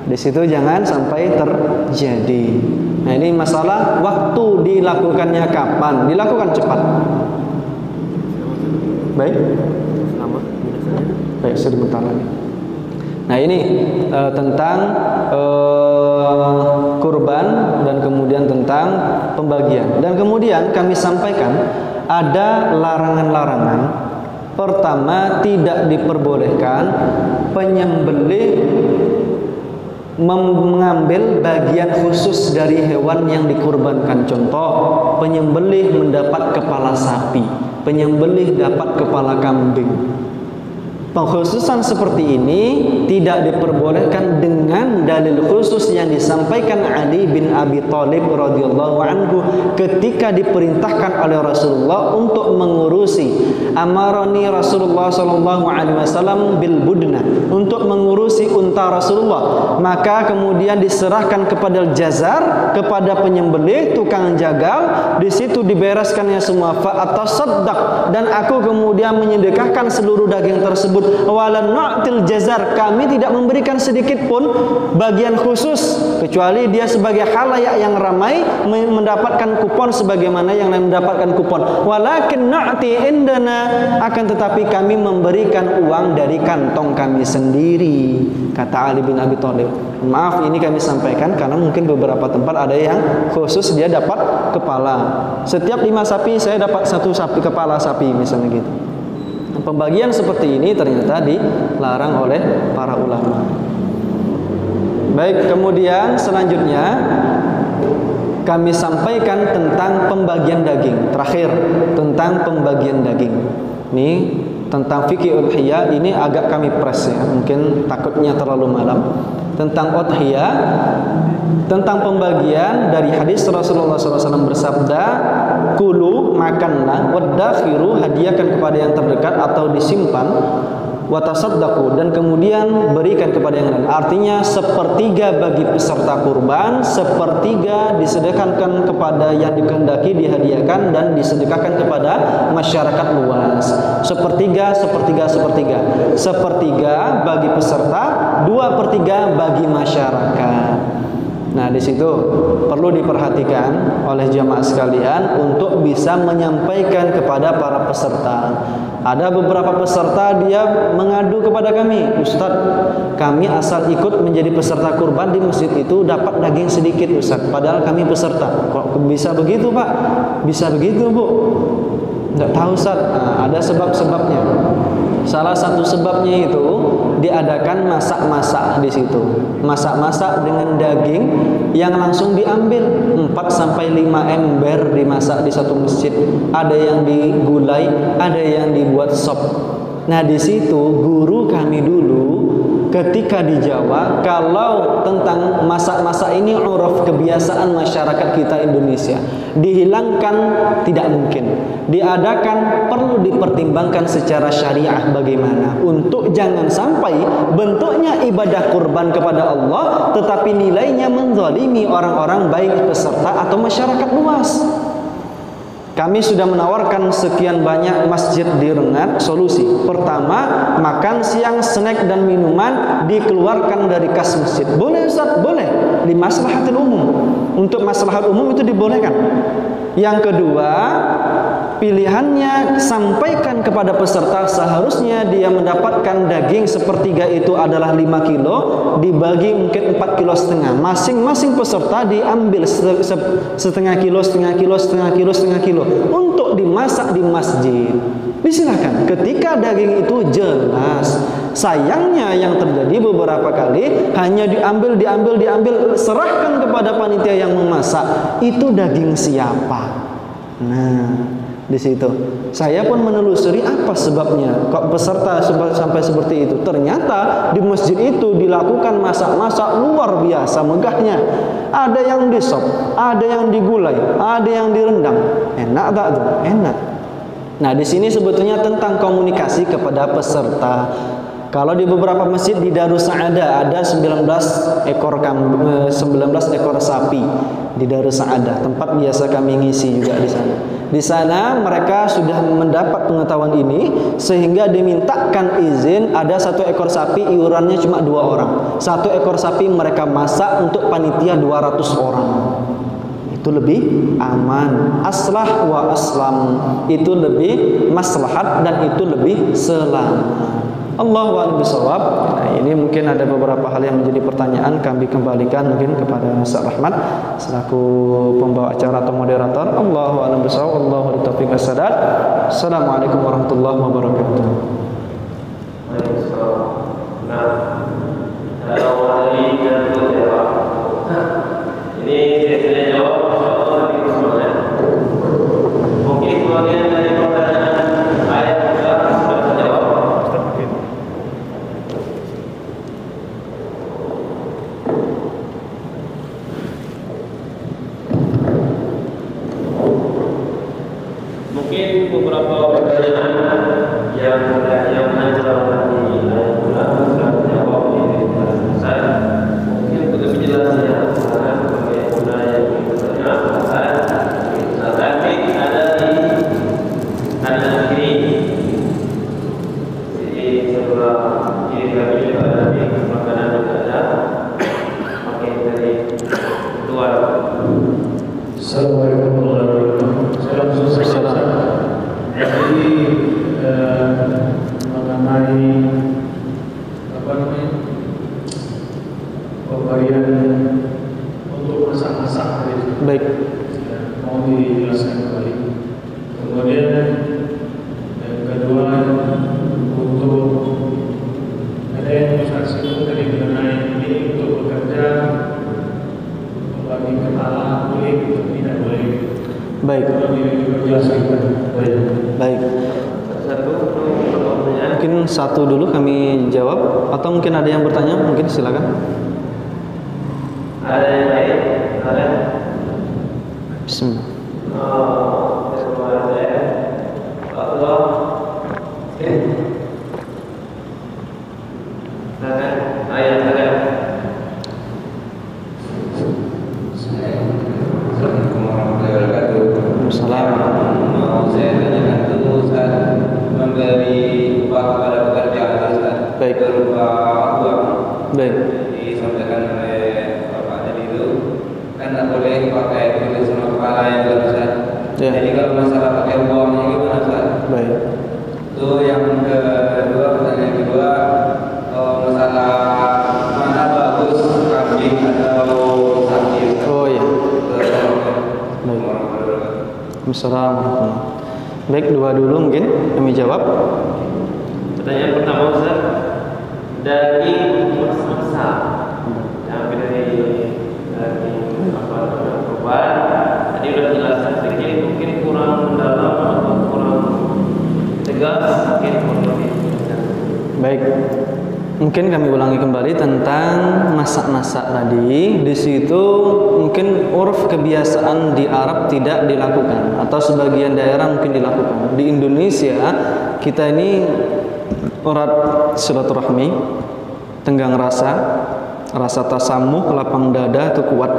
Di situ jangan sampai terjadi. Nah, ini masalah waktu dilakukannya kapan? Dilakukan cepat. Baik. Baik, sebentar lagi. Nah, ini tentang kurban dan kemudian tentang pembagian. Dan kemudian kami sampaikan ada larangan-larangan. Pertama, tidak diperbolehkan penyembelih mengambil bagian khusus dari hewan yang dikurbankan. Contoh, penyembelih mendapat kepala sapi, penyembelih dapat kepala kambing. Pengkhususan seperti ini tidak diperbolehkan dengan dalil khusus yang disampaikan Ali bin Abi Thalib radhiyallahu anhu ketika diperintahkan oleh Rasulullah untuk mengurusi, amarani Rasulullah sallallahu alaihi wasallam bil budna, untuk mengurusi unta Rasulullah. Maka kemudian diserahkan kepada jazar, kepada penyembelih, tukang jagal. Di situ dibereskannya semua. Fa atasaddaq, dan aku kemudian menyedekahkan seluruh daging tersebut. Walan nu'til jazar, kami tidak memberikan sedikit pun bagian khusus kecuali dia sebagai khalayak yang ramai mendapatkan kupon sebagaimana yang lain mendapatkan kupon. Walakin nu'ti indana, akan tetapi kami memberikan uang dari kantong kami sendiri, kata Ali bin Abi Thalib. Maaf, ini kami sampaikan karena mungkin beberapa tempat ada yang khusus dia dapat kepala. Setiap 5 sapi saya dapat 1 sapi, kepala sapi misalnya gitu. Pembagian seperti ini ternyata dilarang oleh para ulama. Baik, kemudian selanjutnya kami sampaikan tentang pembagian daging. Terakhir, tentang pembagian daging. Ini tentang fikih udhiyah, ini agak kami press ya, mungkin takutnya terlalu malam. Tentang udhiyah, tentang pembagian dari hadis Rasulullah SAW bersabda, kulu, makanlah, wadakhiru, hadiahkan kepada yang terdekat atau disimpan, watasaddaqu, dan kemudian berikan kepada yang lain. Artinya sepertiga bagi peserta kurban, sepertiga disedekahkan kepada yang dikehendaki dihadiahkan dan disedekahkan kepada masyarakat luas. Sepertiga, sepertiga, sepertiga. Sepertiga bagi peserta, 2/3 bagi masyarakat. Nah, di situ perlu diperhatikan oleh jamaah sekalian untuk bisa menyampaikan kepada para peserta. Ada beberapa peserta dia mengadu kepada kami, Ustaz, kami asal ikut menjadi peserta kurban di masjid itu dapat daging sedikit, Ustaz. Padahal kami peserta. Kok bisa begitu, Pak? Bisa begitu, Bu? Tidak tahu, Ustaz. Nah, ada sebab-sebabnya. Salah satu sebabnya itu diadakan masak-masak di situ. Masak-masak dengan daging yang langsung diambil 4-5 ember dimasak di satu masjid. Ada yang digulai, ada yang dibuat sop. Nah, di situ guru kami dulu ketika di Jawa, kalau tentang masak-masak ini uruf kebiasaan masyarakat kita Indonesia, dihilangkan tidak mungkin. Diadakan perlu dipertimbangkan secara syariah bagaimana untuk jangan sampai bentuknya ibadah kurban kepada Allah tetapi nilainya menzalimi orang-orang baik peserta atau masyarakat luas. Kami sudah menawarkan sekian banyak masjid di Rengat solusi. Pertama, makan siang, snack dan minuman dikeluarkan dari kas masjid. Boleh, Ustaz? Boleh. Di maslahatul umum. Untuk maslahat umum itu dibolehkan. Yang kedua, pilihannya sampaikan kepada peserta, seharusnya dia mendapatkan daging sepertiga itu adalah 5 kilo, dibagi mungkin 4,5 kilo. Masing-masing peserta diambil setengah kilo, setengah kilo, setengah kilo, setengah kilo untuk dimasak di masjid. Disilakan. Ketika daging itu jelas. Sayangnya yang terjadi beberapa kali hanya diambil, serahkan kepada panitia yang memasak. Itu daging siapa? Nah, di situ saya pun menelusuri apa sebabnya kok peserta sampai seperti itu. Ternyata di masjid itu dilakukan masak-masak luar biasa megahnya. Ada yang disop, ada yang digulai, ada yang direndam. Enak tak tuh? Enak. Nah, di sini sebetulnya tentang komunikasi kepada peserta. Kalau di beberapa masjid di Darus Sa'adah ada 19 ekor sapi di Darus Sa'adah, tempat biasa kami ngisi juga di sana. Di sana mereka sudah mendapat pengetahuan ini sehingga dimintakan izin ada 1 ekor sapi iurannya cuma 2 orang. 1 ekor sapi mereka masak untuk panitia 200 orang. Itu lebih aman, aslah wa aslam, itu lebih maslahat dan itu lebih selamat. Allahu a'lam bishawab. Nah, ini mungkin ada beberapa hal yang menjadi pertanyaan, kami kembalikan mungkin kepada Ustaz Rahmat selaku pembawa acara atau moderator. Allahu a'lam bishawab. Allahu taufiq was-sadad. Assalamualaikum warahmatullahi wabarakatuh. Nah, kalau dari yang jawab, ini saya jawab soal di semuanya. Mungkin bagian dari pertanyaan ayat juga sudah terjawab. Mungkin beberapa pertanyaan yang menjelaskan ini sudah terjawab di saya. Mungkin untuk lebih jelasnya, karena sebagai budaya yang bertanya, tapi ada di sini sebelah kiri kami juga ada di makanan juga ada. Oke, dari dua. Assalamualaikum warahmatullahi wabarakatuh. Jadi mengenai pemberian untuk masak-masak tadi, Baik. mau dijelaskan kembali. Kemudian yang kedua untuk ada yang saksi tadi mengenai ini untuk bekerja bagi kepala boleh tidak boleh. Baik. Baik. Mungkin satu dulu kami jawab atau mungkin ada yang bertanya, mungkin silakan. Ada yang lain? Ada? Bismillah. Assalamualaikum warahmatullahi wabarakatuh. Assalamualaikum. Mau saya tanyakan dulu Ustaz, memberi upah kepada pekerja Ustaz. Baik. Berupa uang. Baik. Disampaikan oleh Bapak tadi itu kan tidak boleh pakai tulis sama kepala yang Ustaz. Ya. Jadi kalau masalah pakai uangnya gimana Ustaz? Baik. Itu yang kedua, pertanyaan kedua, masalah mana bagus kambing atau sapi Ustaz? Oh iya. Baik. Assalamualaikum. Baik, dua dulu mungkin kami jawab. Pertanyaan pertama Ustaz, dari masa yang dari korban tadi sudah dijelaskan sedikit, mungkin kurang mendalam atau kurang tegas, mungkin kurang lebih. Baik. Mungkin kami ulangi kembali tentang masak-masak tadi. Di situ mungkin uruf kebiasaan di Arab tidak dilakukan atau sebagian daerah mungkin dilakukan. Di Indonesia kita ini erat silaturahmi, tenggang rasa tasamuh, lapang dada itu kuat.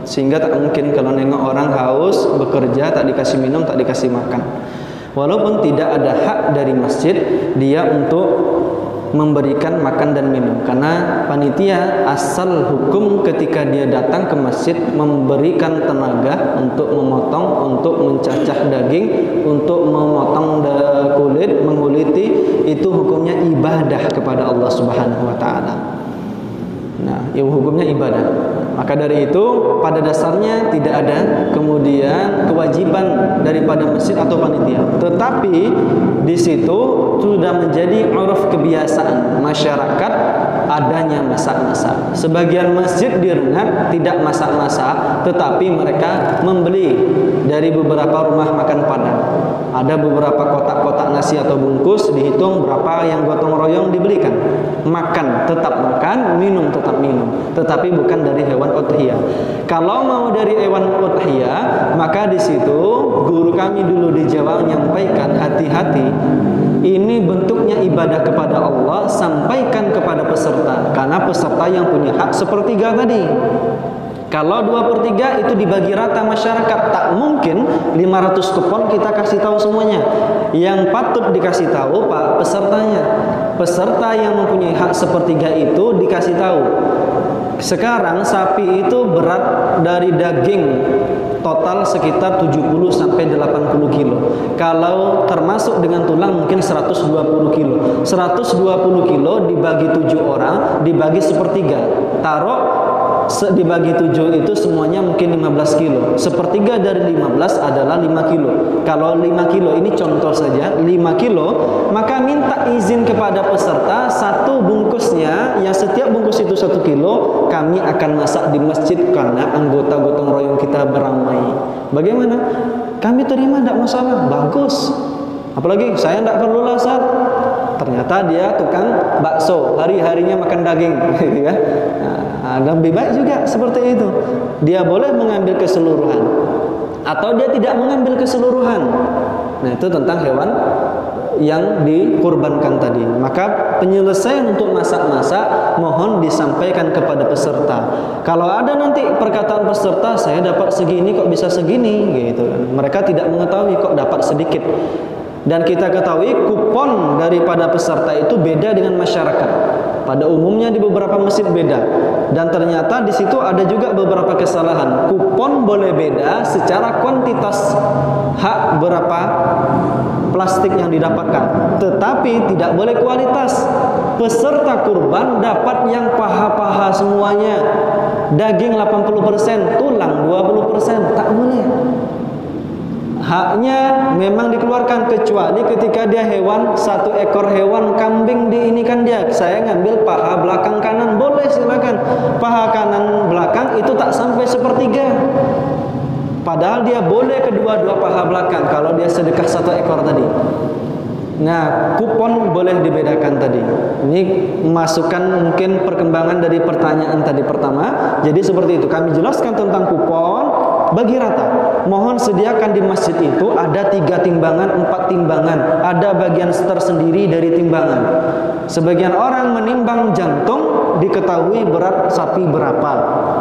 Sehingga tak mungkin kalau nengok orang haus, bekerja, tak dikasih minum, tak dikasih makan. Walaupun tidak ada hak dari masjid dia untuk memberikan makan dan minum, karena panitia asal hukum ketika dia datang ke masjid memberikan tenaga untuk memotong, untuk mencacah daging, untuk memotong kulit, menguliti, itu hukumnya ibadah kepada Allah Subhanahu wa taala. Nah, itu hukumnya ibadah. Maka dari itu pada dasarnya tidak ada kemudian kewajiban daripada masjid atau panitia. Tetapi di situ sudah menjadi uruf kebiasaan masyarakat adanya masak-masak. Sebagian masjid di Rengat tidak masak-masak, tetapi mereka membeli dari beberapa rumah makan Padang. Ada beberapa kotak-kotak nasi atau bungkus, dihitung berapa yang gotong royong dibelikan. Makan tetap makan, minum tetap minum, tetapi bukan dari hewan udhiyah. Kalau mau dari hewan udhiyah, maka di situ guru kami dulu di Jawa menyampaikan, hati-hati, ini bentuknya ibadah kepada Allah, sampaikan kepada peserta, karena peserta yang punya hak sepertiga tadi. Kalau 2/3 itu dibagi rata masyarakat, tak mungkin 500 kupon kita kasih tahu semuanya. Yang patut dikasih tahu Pak pesertanya. Peserta yang mempunyai hak sepertiga itu dikasih tahu. Sekarang sapi itu berat dari daging total sekitar 70 sampai 80 kilo. Kalau termasuk dengan tulang mungkin 120 kilo. 120 kilo dibagi 7 orang, dibagi sepertiga. Taruh dibagi 7 itu semuanya mungkin 15 kilo. Sepertiga dari 15 adalah 5 kilo. Kalau 5 kilo, ini contoh saja, 5 kilo, maka minta izin kepada peserta satu bungkusnya, yang setiap bungkus itu 1 kilo, kami akan masak di masjid karena anggota gotong royong kita beramai. Bagaimana? Kami terima, tidak masalah, bagus. Apalagi saya tidak perlu lasar. Ternyata dia tukang bakso, hari-harinya makan daging, gitu ya. Nah, lebih baik juga seperti itu. Dia boleh mengambil keseluruhan, atau dia tidak mengambil keseluruhan. Nah, itu tentang hewan yang dikurbankan tadi. Maka penyelesaian untuk masak-masak mohon disampaikan kepada peserta. Kalau ada nanti perkataan peserta, saya dapat segini kok bisa segini, gitu. Mereka tidak mengetahui kok dapat sedikit. Dan kita ketahui kupon daripada peserta itu beda dengan masyarakat. Pada umumnya di beberapa masjid beda. Dan ternyata di situ ada juga beberapa kesalahan. Kupon boleh beda secara kuantitas hak berapa plastik yang didapatkan, tetapi tidak boleh kualitas. Peserta kurban dapat yang paha-paha semuanya. Daging 80%, tulang 20%, tak boleh. Haknya memang dikeluarkan, kecuali ketika dia hewan, 1 ekor hewan kambing diinikan dia, saya ngambil paha belakang kanan, boleh silakan. Paha kanan belakang itu tak sampai sepertiga, padahal dia boleh kedua-dua paha belakang kalau dia sedekah 1 ekor tadi. Nah, kupon boleh dibedakan tadi. Ini masukan mungkin perkembangan dari pertanyaan tadi pertama. Jadi seperti itu, kami jelaskan tentang kupon bagi rata. Mohon sediakan di masjid itu ada 3 timbangan, 4 timbangan. Ada bagian tersendiri dari timbangan. Sebagian orang menimbang jantung, diketahui berat sapi berapa.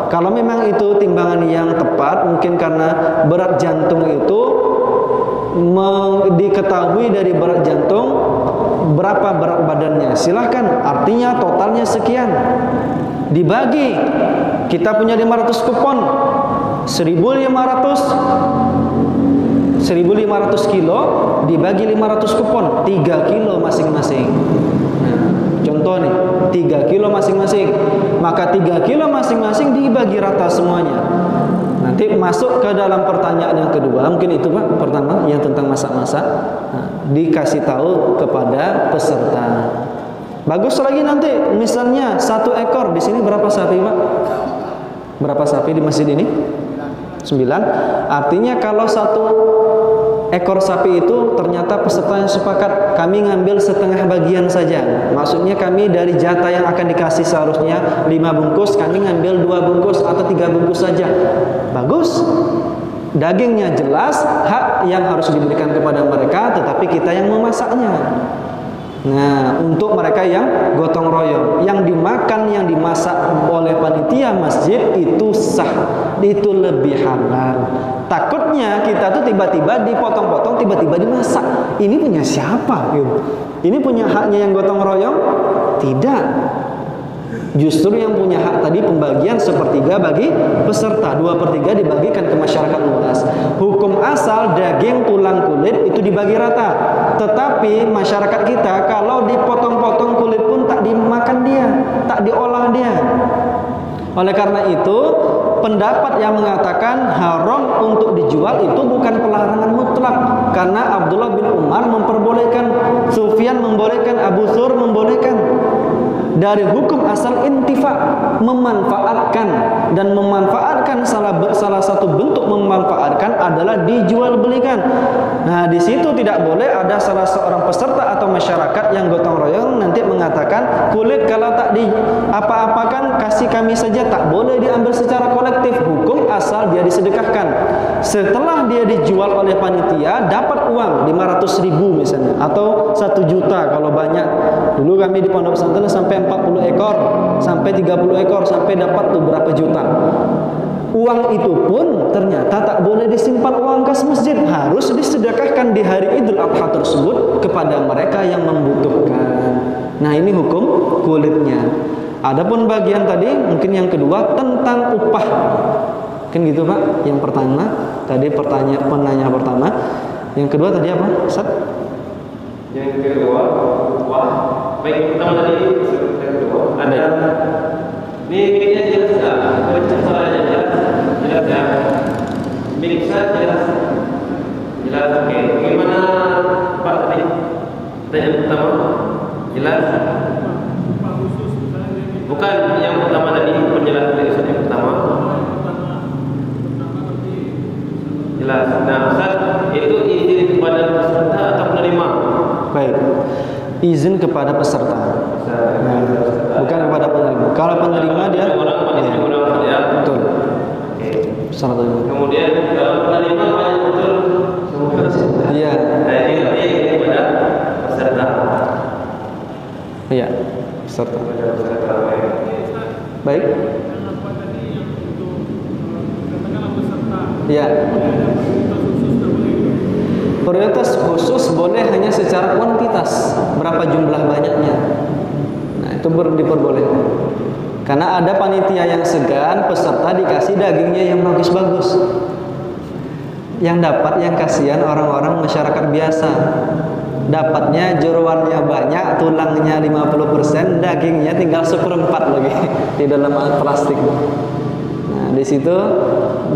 Kalau memang itu timbangan yang tepat, mungkin karena berat jantung itu diketahui dari berat jantung berapa berat badannya, silahkan, artinya totalnya sekian, dibagi. Kita punya 500 kupon, 1.500 kilo dibagi 500 kupon, 3 kilo masing-masing. Nah, contoh nih, 3 kilo masing-masing, maka 3 kilo masing-masing dibagi rata semuanya. Nanti masuk ke dalam pertanyaan yang kedua, mungkin itu Pak, pertama yang tentang masak-masak. Nah, dikasih tahu kepada peserta. Bagus lagi nanti, misalnya 1 ekor, di sini berapa sapi Pak? Berapa sapi di masjid ini? 9. Artinya kalau 1 ekor sapi itu ternyata peserta yang sepakat, kami ngambil setengah bagian saja. Maksudnya kami dari jatah yang akan dikasih seharusnya 5 bungkus, kami ngambil 2 bungkus atau 3 bungkus saja. Bagus. Dagingnya jelas, hak yang harus diberikan kepada mereka, tetapi kita yang memasaknya. Nah, untuk mereka yang gotong royong, yang dimakan, yang dimasak oleh panitia masjid itu sah, itu lebih halal. Takutnya kita tuh tiba-tiba dipotong-potong, tiba-tiba dimasak. Ini punya siapa? Gitu. Ini punya haknya yang gotong royong? Tidak. Justru yang punya hak tadi pembagian sepertiga bagi peserta, 2/3 dibagikan ke masyarakat luas. Hukum asal daging, tulang, kulit itu dibagi rata. Tetapi masyarakat kita kalau dipotong-potong kulit pun tak dimakan dia, tak diolah dia. Oleh karena itu, pendapat yang mengatakan haram untuk dijual itu bukan pelarangan mutlak, karena Abdullah bin Umar memperbolehkan, Sufyan membolehkan, Abu Thur membolehkan. dari hukum asal intifa, memanfaatkan, dan memanfaatkan salah satu bentuk memanfaatkan adalah dijual belikan. Nah, di situ tidak boleh ada salah seorang peserta atau masyarakat yang gotong royong nanti mengatakan kulit kalau tak di apa-apakan kasih kami saja, tak boleh diambil secara kolektif. Hukum asal dia disedekahkan. Setelah dia dijual oleh panitia dapat uang 500.000 misalnya atau 1 juta kalau banyak. Dulu kami di pondok pesantren sampai 40 ekor, sampai 30 ekor, sampai dapat tuh berapa juta. Uang itu pun ternyata tak boleh disimpan uang kas masjid, harus disedekahkan di hari Idul Adha tersebut kepada mereka yang membutuhkan. Nah, ini hukum kulitnya. Adapun bagian tadi mungkin yang kedua tentang upah. Kan gitu Pak. Yang pertama tadi penanya pertama. Yang kedua tadi apa? Ustaz? Yang kedua, baik yang pertama tadi yang kedua ada ini jelas tak? Baca soalnya jelas ya. Miksa jelas. Oke. Bagaimana Pak tadi? Pertanyaan pertama jelas. Bukan yang pertama tadi penjelasan dari Ustaz yang pertama. Jelas. Nah, Ustaz itu izin kepada peserta atau penerima? Baik. Izin kepada peserta. Nah, bukan kepada penerima. Kalau penerima dia ya. betul. Oke. Peserta. Kemudian kalau penerima banyak betul semua. Iya. Nah, ini kepada peserta. Iya, peserta. Peserta. Baik. Iya. Prioritas khusus boleh hanya secara kuantitas, berapa jumlah banyaknya. Nah, itu diperbolehkan. Karena ada panitia yang segan, peserta dikasih dagingnya yang bagus-bagus. Yang dapat yang kasihan orang-orang masyarakat biasa. Dapatnya jeroannya banyak, tulangnya 50%, dagingnya tinggal 1/4 lagi di dalam plastik. Nah, di situ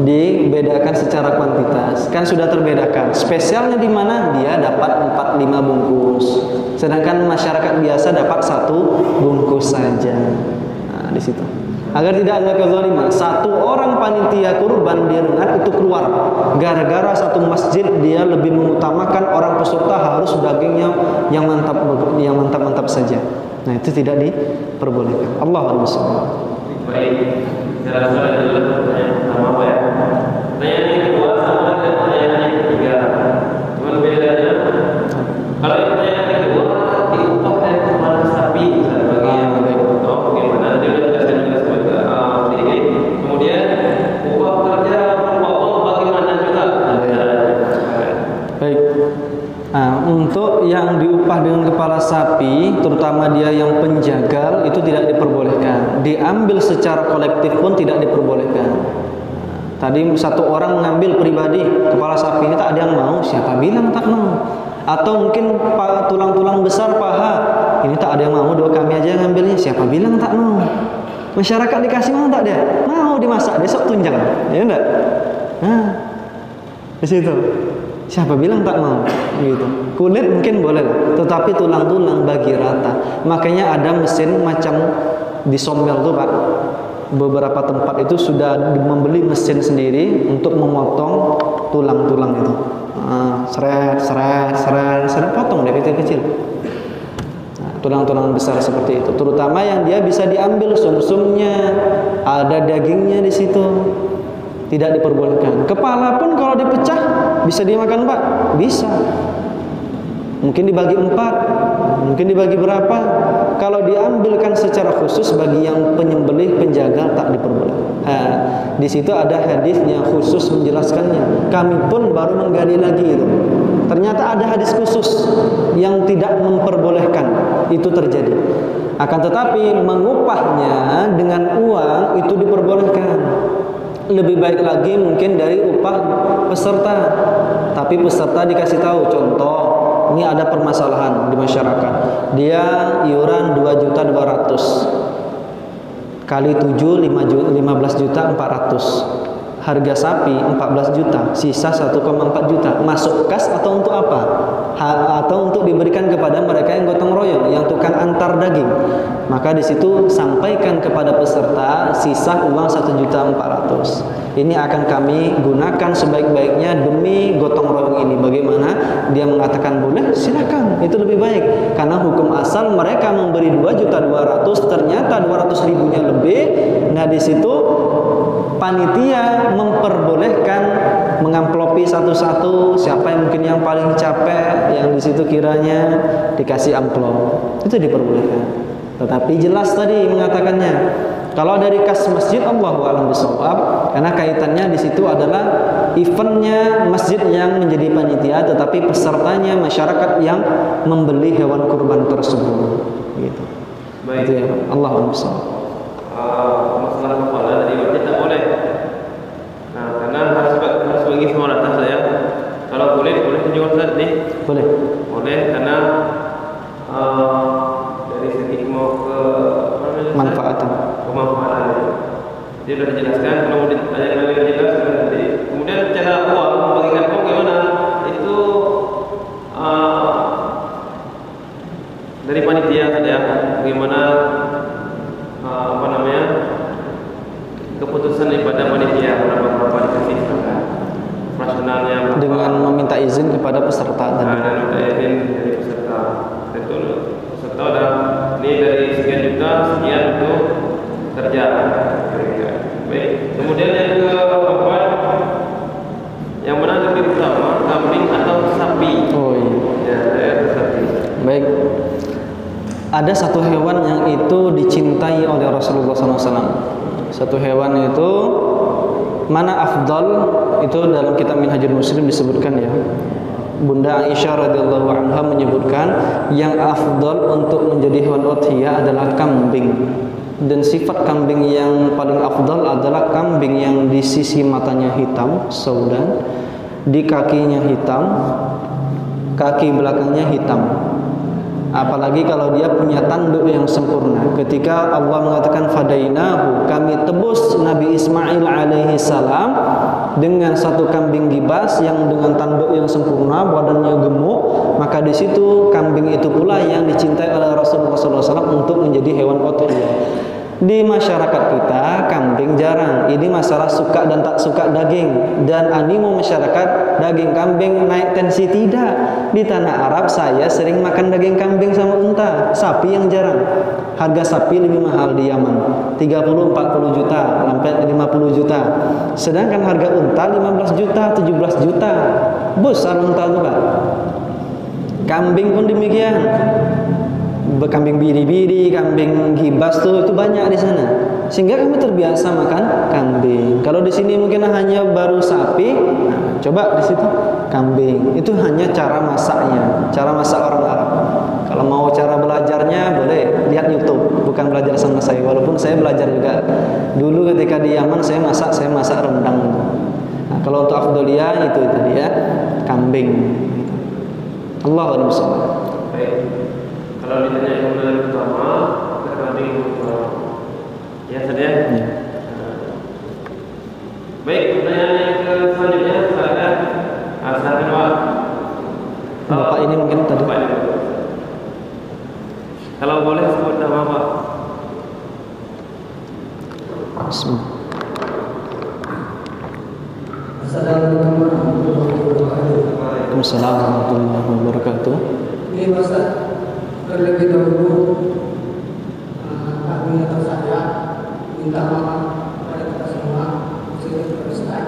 dibedakan secara kuantitas. Kan sudah terbedakan. Spesialnya di mana? Dia dapat 4-5 bungkus. Sedangkan masyarakat biasa dapat 1 bungkus saja. Nah, di situ. Agar tidak ada kezaliman. 1 orang panitia kurban di Rengat itu keluar gara-gara 1 masjid dia lebih mengutamakan orang peserta harus dagingnya yang mantap saja. Nah, itu tidak diperbolehkan. Allahu a'lam. Baik. Saya rasa adalah pertanyaan pertama Pak ya. Pertanyaan yang kedua sama dengan pertanyaan yang ketiga. Cuman bedanya kalau pertanyaan yang kedua diupah dari kepala sapi bagian bagaimana dia sudah jelaskan sedikit. Kemudian upah kerja berpokok bagaimana juga. Baik. Nah, untuk yang diupah dengan kepala sapi, terutama dia yang penjagal, itu tidak diperbolehkan. Diambil secara kolektif pun tidak diperbolehkan. Tadi 1 orang mengambil pribadi kepala sapi ini tak ada yang mau, siapa bilang tak mau? Atau mungkin tulang-tulang besar paha, ini tak ada yang mau, doa kami aja yang ngambilnya, siapa bilang tak mau? Masyarakat dikasih mau tak dia? Mau dimasak, besok tunjang, ya enggak? Nah, di situ. Siapa bilang tak mau? Gitu. Kulit mungkin boleh, tetapi tulang-tulang bagi rata. Makanya ada mesin macam di Sombel tuh Pak. Beberapa tempat itu sudah membeli mesin sendiri untuk memotong tulang-tulang itu. Seret, potong deh kecil-kecil. Nah, tulang-tulang besar seperti itu. Terutama yang dia bisa diambil sum-sumnya, ada dagingnya di situ. Tidak diperbolehkan. Kepala pun kalau dipecah bisa dimakan Pak? Bisa. Mungkin dibagi 4, mungkin dibagi berapa. Kalau diambilkan secara khusus bagi yang penyembelih penjaga tak diperbolehkan. Di situ ada hadisnya khusus menjelaskannya. Kami pun baru menggali lagi itu. Ternyata ada hadis khusus yang tidak memperbolehkan itu terjadi. Akan tetapi mengupahnya dengan uang itu diperbolehkan. Lebih baik lagi mungkin dari upah peserta. Tapi peserta dikasih tahu, contoh, ini ada permasalahan di masyarakat. Dia iuran 2.200.000 kali 7 15.400.000. Harga sapi 14 juta, sisa 1,4 juta. Masuk kas atau untuk apa? Atau untuk diberikan kepada mereka yang gotong royong? royong, yang tukang antar daging. Maka di situ sampaikan kepada peserta sisa uang 1.400.000. Ini akan kami gunakan sebaik-baiknya demi gotong royong ini. Bagaimana? Dia mengatakan boleh, silakan. Itu lebih baik. Karena hukum asal mereka memberi 2.200.000, ternyata 200.000-nya lebih. Nah, di situ panitia memperbolehkan mengamplopi satu-satu, siapa yang mungkin yang paling capek, yang di situ kiranya dikasih amplop. Itu diperbolehkan. Tetapi jelas tadi mengatakannya. Kalau dari kas masjid, Allahu a'lam bishawab, karena kaitannya di situ adalah eventnya masjid yang menjadi panitia, tetapi pesertanya masyarakat yang membeli hewan kurban tersebut. Gitu. Baik. Itu ya, Allahu a'lam bishawab. Masalah kepala tadi berarti tak boleh. Nah, karena harus bagi semua rata saya. Kalau boleh juga Ustaz nih. Boleh. Boleh karena dari segi mau ke Manfaatan. Pemanfaatan. Dia sudah dijelaskan, kalau ditanya lebih jelas nanti. Kemudian cara uang membagikan uang gimana? Itu dari panitia saja. Bagaimana keputusan daripada panitia berapa dikasih operasionalnya Dengan meminta izin kepada peserta tadi. dan minta izin dari peserta. Tentu peserta ada ini dari sekian juta sekian untuk kerja. Baik. Kemudian yang keempat, yang mana lebih utama, kambing atau sapi? Oh iya. Ya, sapi. Baik. Ada satu hewan yang itu dicintai oleh Rasulullah SAW. Satu hewan itu mana afdal, itu dalam kitab Minhajul Muslim disebutkan ya. Bunda Aisyah radhiyallahu anha menyebutkan yang afdal untuk menjadi hewan udhiyah adalah kambing. Dan sifat kambing yang paling afdal adalah kambing yang di sisi matanya hitam, saudan, di kakinya hitam, kaki belakangnya hitam. Apalagi kalau dia punya tanduk yang sempurna. Ketika Allah mengatakan fadainahu, kami tebus Nabi Ismail alaihi salam dengan satu kambing gibas yang dengan tanduk yang sempurna, badannya gemuk, maka di situ kambing itu pula yang dicintai oleh Rasulullah SAW untuk menjadi hewan udhiyah. Di masyarakat kita kambing jarang. Ini masalah suka dan tak suka daging, dan animo masyarakat daging kambing naik tensi tidak. Di tanah Arab saya sering makan daging kambing sama unta. Sapi yang jarang. Harga sapi lebih mahal di Yaman, 30-40 juta sampai 50 juta. Sedangkan harga unta 15 juta, 17 juta. Besar unta itu Pak. Kambing pun demikian. Kambing biri-biri, kambing gibas itu banyak di sana. Sehingga kami terbiasa makan kambing. Kalau di sini mungkin hanya baru sapi, nah, coba di situ kambing. Itu hanya cara masaknya, cara masak orang Arab. Kalau mau cara belajarnya boleh lihat YouTube, bukan belajar sama saya. Walaupun saya belajar juga. Dulu ketika di Yaman saya masak rendang. Nah, kalau untuk afdaliyah itu tadi ya, kambing. Allahu a'lam. Baik. Kalau ditanya yang mana yang utama, kambing utama. Ya saja. Ya. Baik, pertanyaan yang selanjutnya silakan. Silakan Pak. Bapak ini mungkin tadi. Bapak ini. Kalau boleh sebut nama Pak. Bismillah. Assalamualaikum warahmatullahi wabarakatuh. Waalaikumsalam warahmatullahi wabarakatuh. Ini Ustaz, terlebih dahulu kami atau saya minta maaf kepada kita semua, khususnya Ustaz.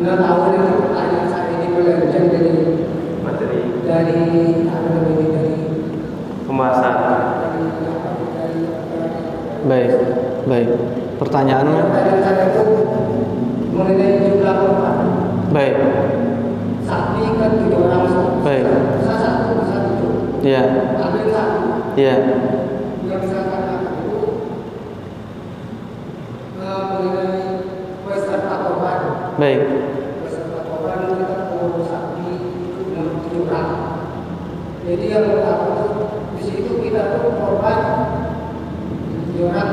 Nggak tahu dengan pertanyaan saya ini melenceng dari Materi dari pembahasan. Baik. Pertanyaannya? Pertanyaan saya itu mengenai jumlah korban. Baik. Sapi kan 7 orang. Baik. Bisa satu. Iya. Ambil satu. Iya. Yang saya katakan itu mengenai peserta korban. Baik. Peserta korban kita mau sapi itu 7 orang. Jadi yang pertama itu di situ kita tuh korban 7 orang.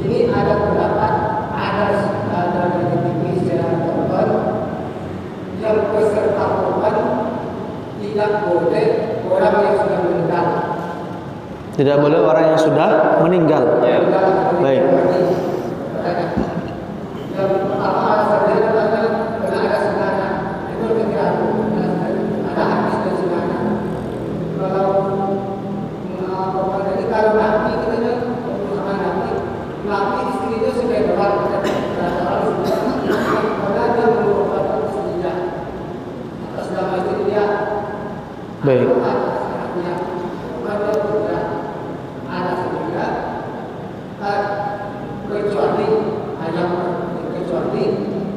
Ini ada pendapat, ada dari tipis dan korban yang peserta korban tidak boleh orang yang sudah meninggal. Tidak boleh orang yang sudah meninggal. Ya. Baik. Yang pertama alasannya karena ada sunatan. Itu pikiran ada hadis dan sunatan. Kalau nabi kita sama nabi istrinya sudah keluar karena dia merupakan istrinya. Atas nama itu dia. Baik.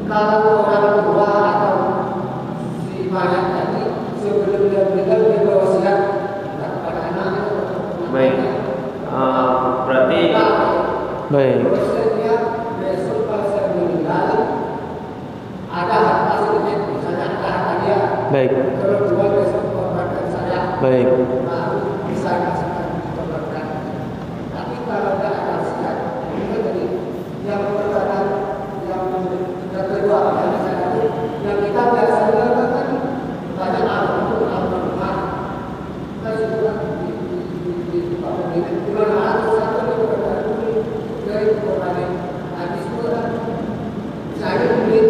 Kalau orang tua atau si mayat tadi sebelum dia meninggal dia berwasiat kepada anaknya. Baik. Berarti Baik. Dia besok kalau saya meninggal ada harta sedikit, misalnya ada harta dia. Baik. Kalau dua besok korbankan saya. Baik. Baru bisa kasihkan korbankan. Tapi kalau tidak ada wasiat, itu tadi yang pertama yang kedua yang kita biasanya kan banyak rumah kita juga di mana satu dari korban hadis itu kan saya mungkin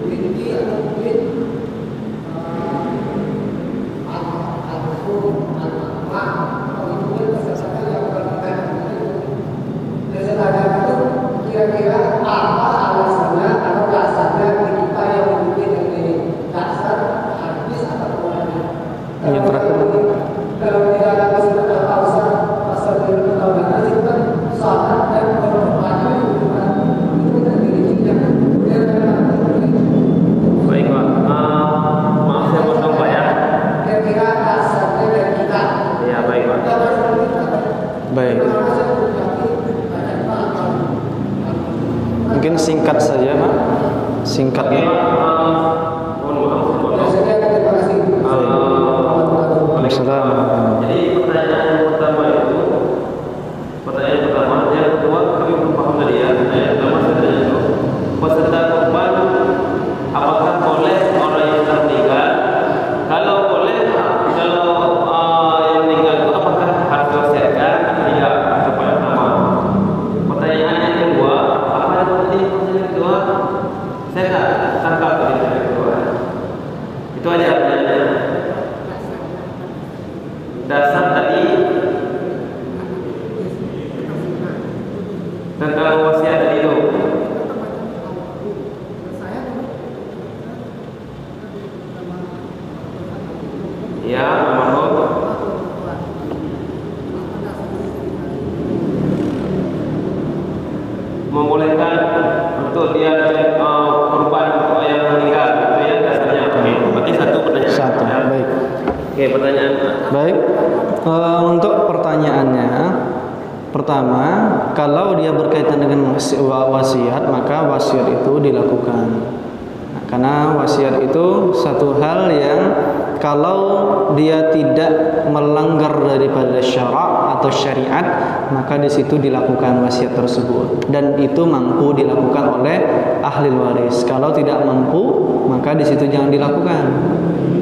binti atau mungkin almarhum atau itu pun sesuatu yang berbeda. Dan sekarang itu kira-kira apa alasannya atau dasarnya kita yang memiliki dari dasar hadis atau Qurannya? Yang terakhir. Kalau tidak ada pasal pertaubahan itu kan salat dan korban itu kan dirinya baik Pak. Maaf saya potong Pak ya. kira-kira dasarnya dari kita. Ya baik Pak. Baik. Mungkin singkat saja, Pak. Singkat. Oke. Mohon maaf. Waalaikumsalam. Jadi pertanyaan pertama yang kedua kami belum paham tadi ya. Yang pertama saya tanya itu peserta kurban apakah boleh orang yang sudah meninggal? Kalau boleh, kalau yang meninggal itu apakah harus diwasiatkan atau tidak kepada nama? Pertanyaan yang kedua, apa tadi pertanyaan yang kedua? Saya tak tangkap tadi pertanyaan yang kedua. Itu aja pertanyaannya. Dasar tadi tentang wasiat tadi itu. Ya, almarhum. Membolehkan untuk dia korban untuk yang meninggal. Itu ya dasarnya. Oke, berarti satu pertanyaan. Satu. Baik. Oke, pertanyaan. Baik. Untuk pertanyaannya, pertama, kalau dia berkaitan dengan wasiat, maka wasiat itu dilakukan. Karena wasiat itu satu hal yang kalau dia tidak melanggar daripada syarak atau syariat, maka di situ dilakukan wasiat tersebut dan itu mampu dilakukan oleh ahli waris. Kalau tidak mampu, maka di situ jangan dilakukan.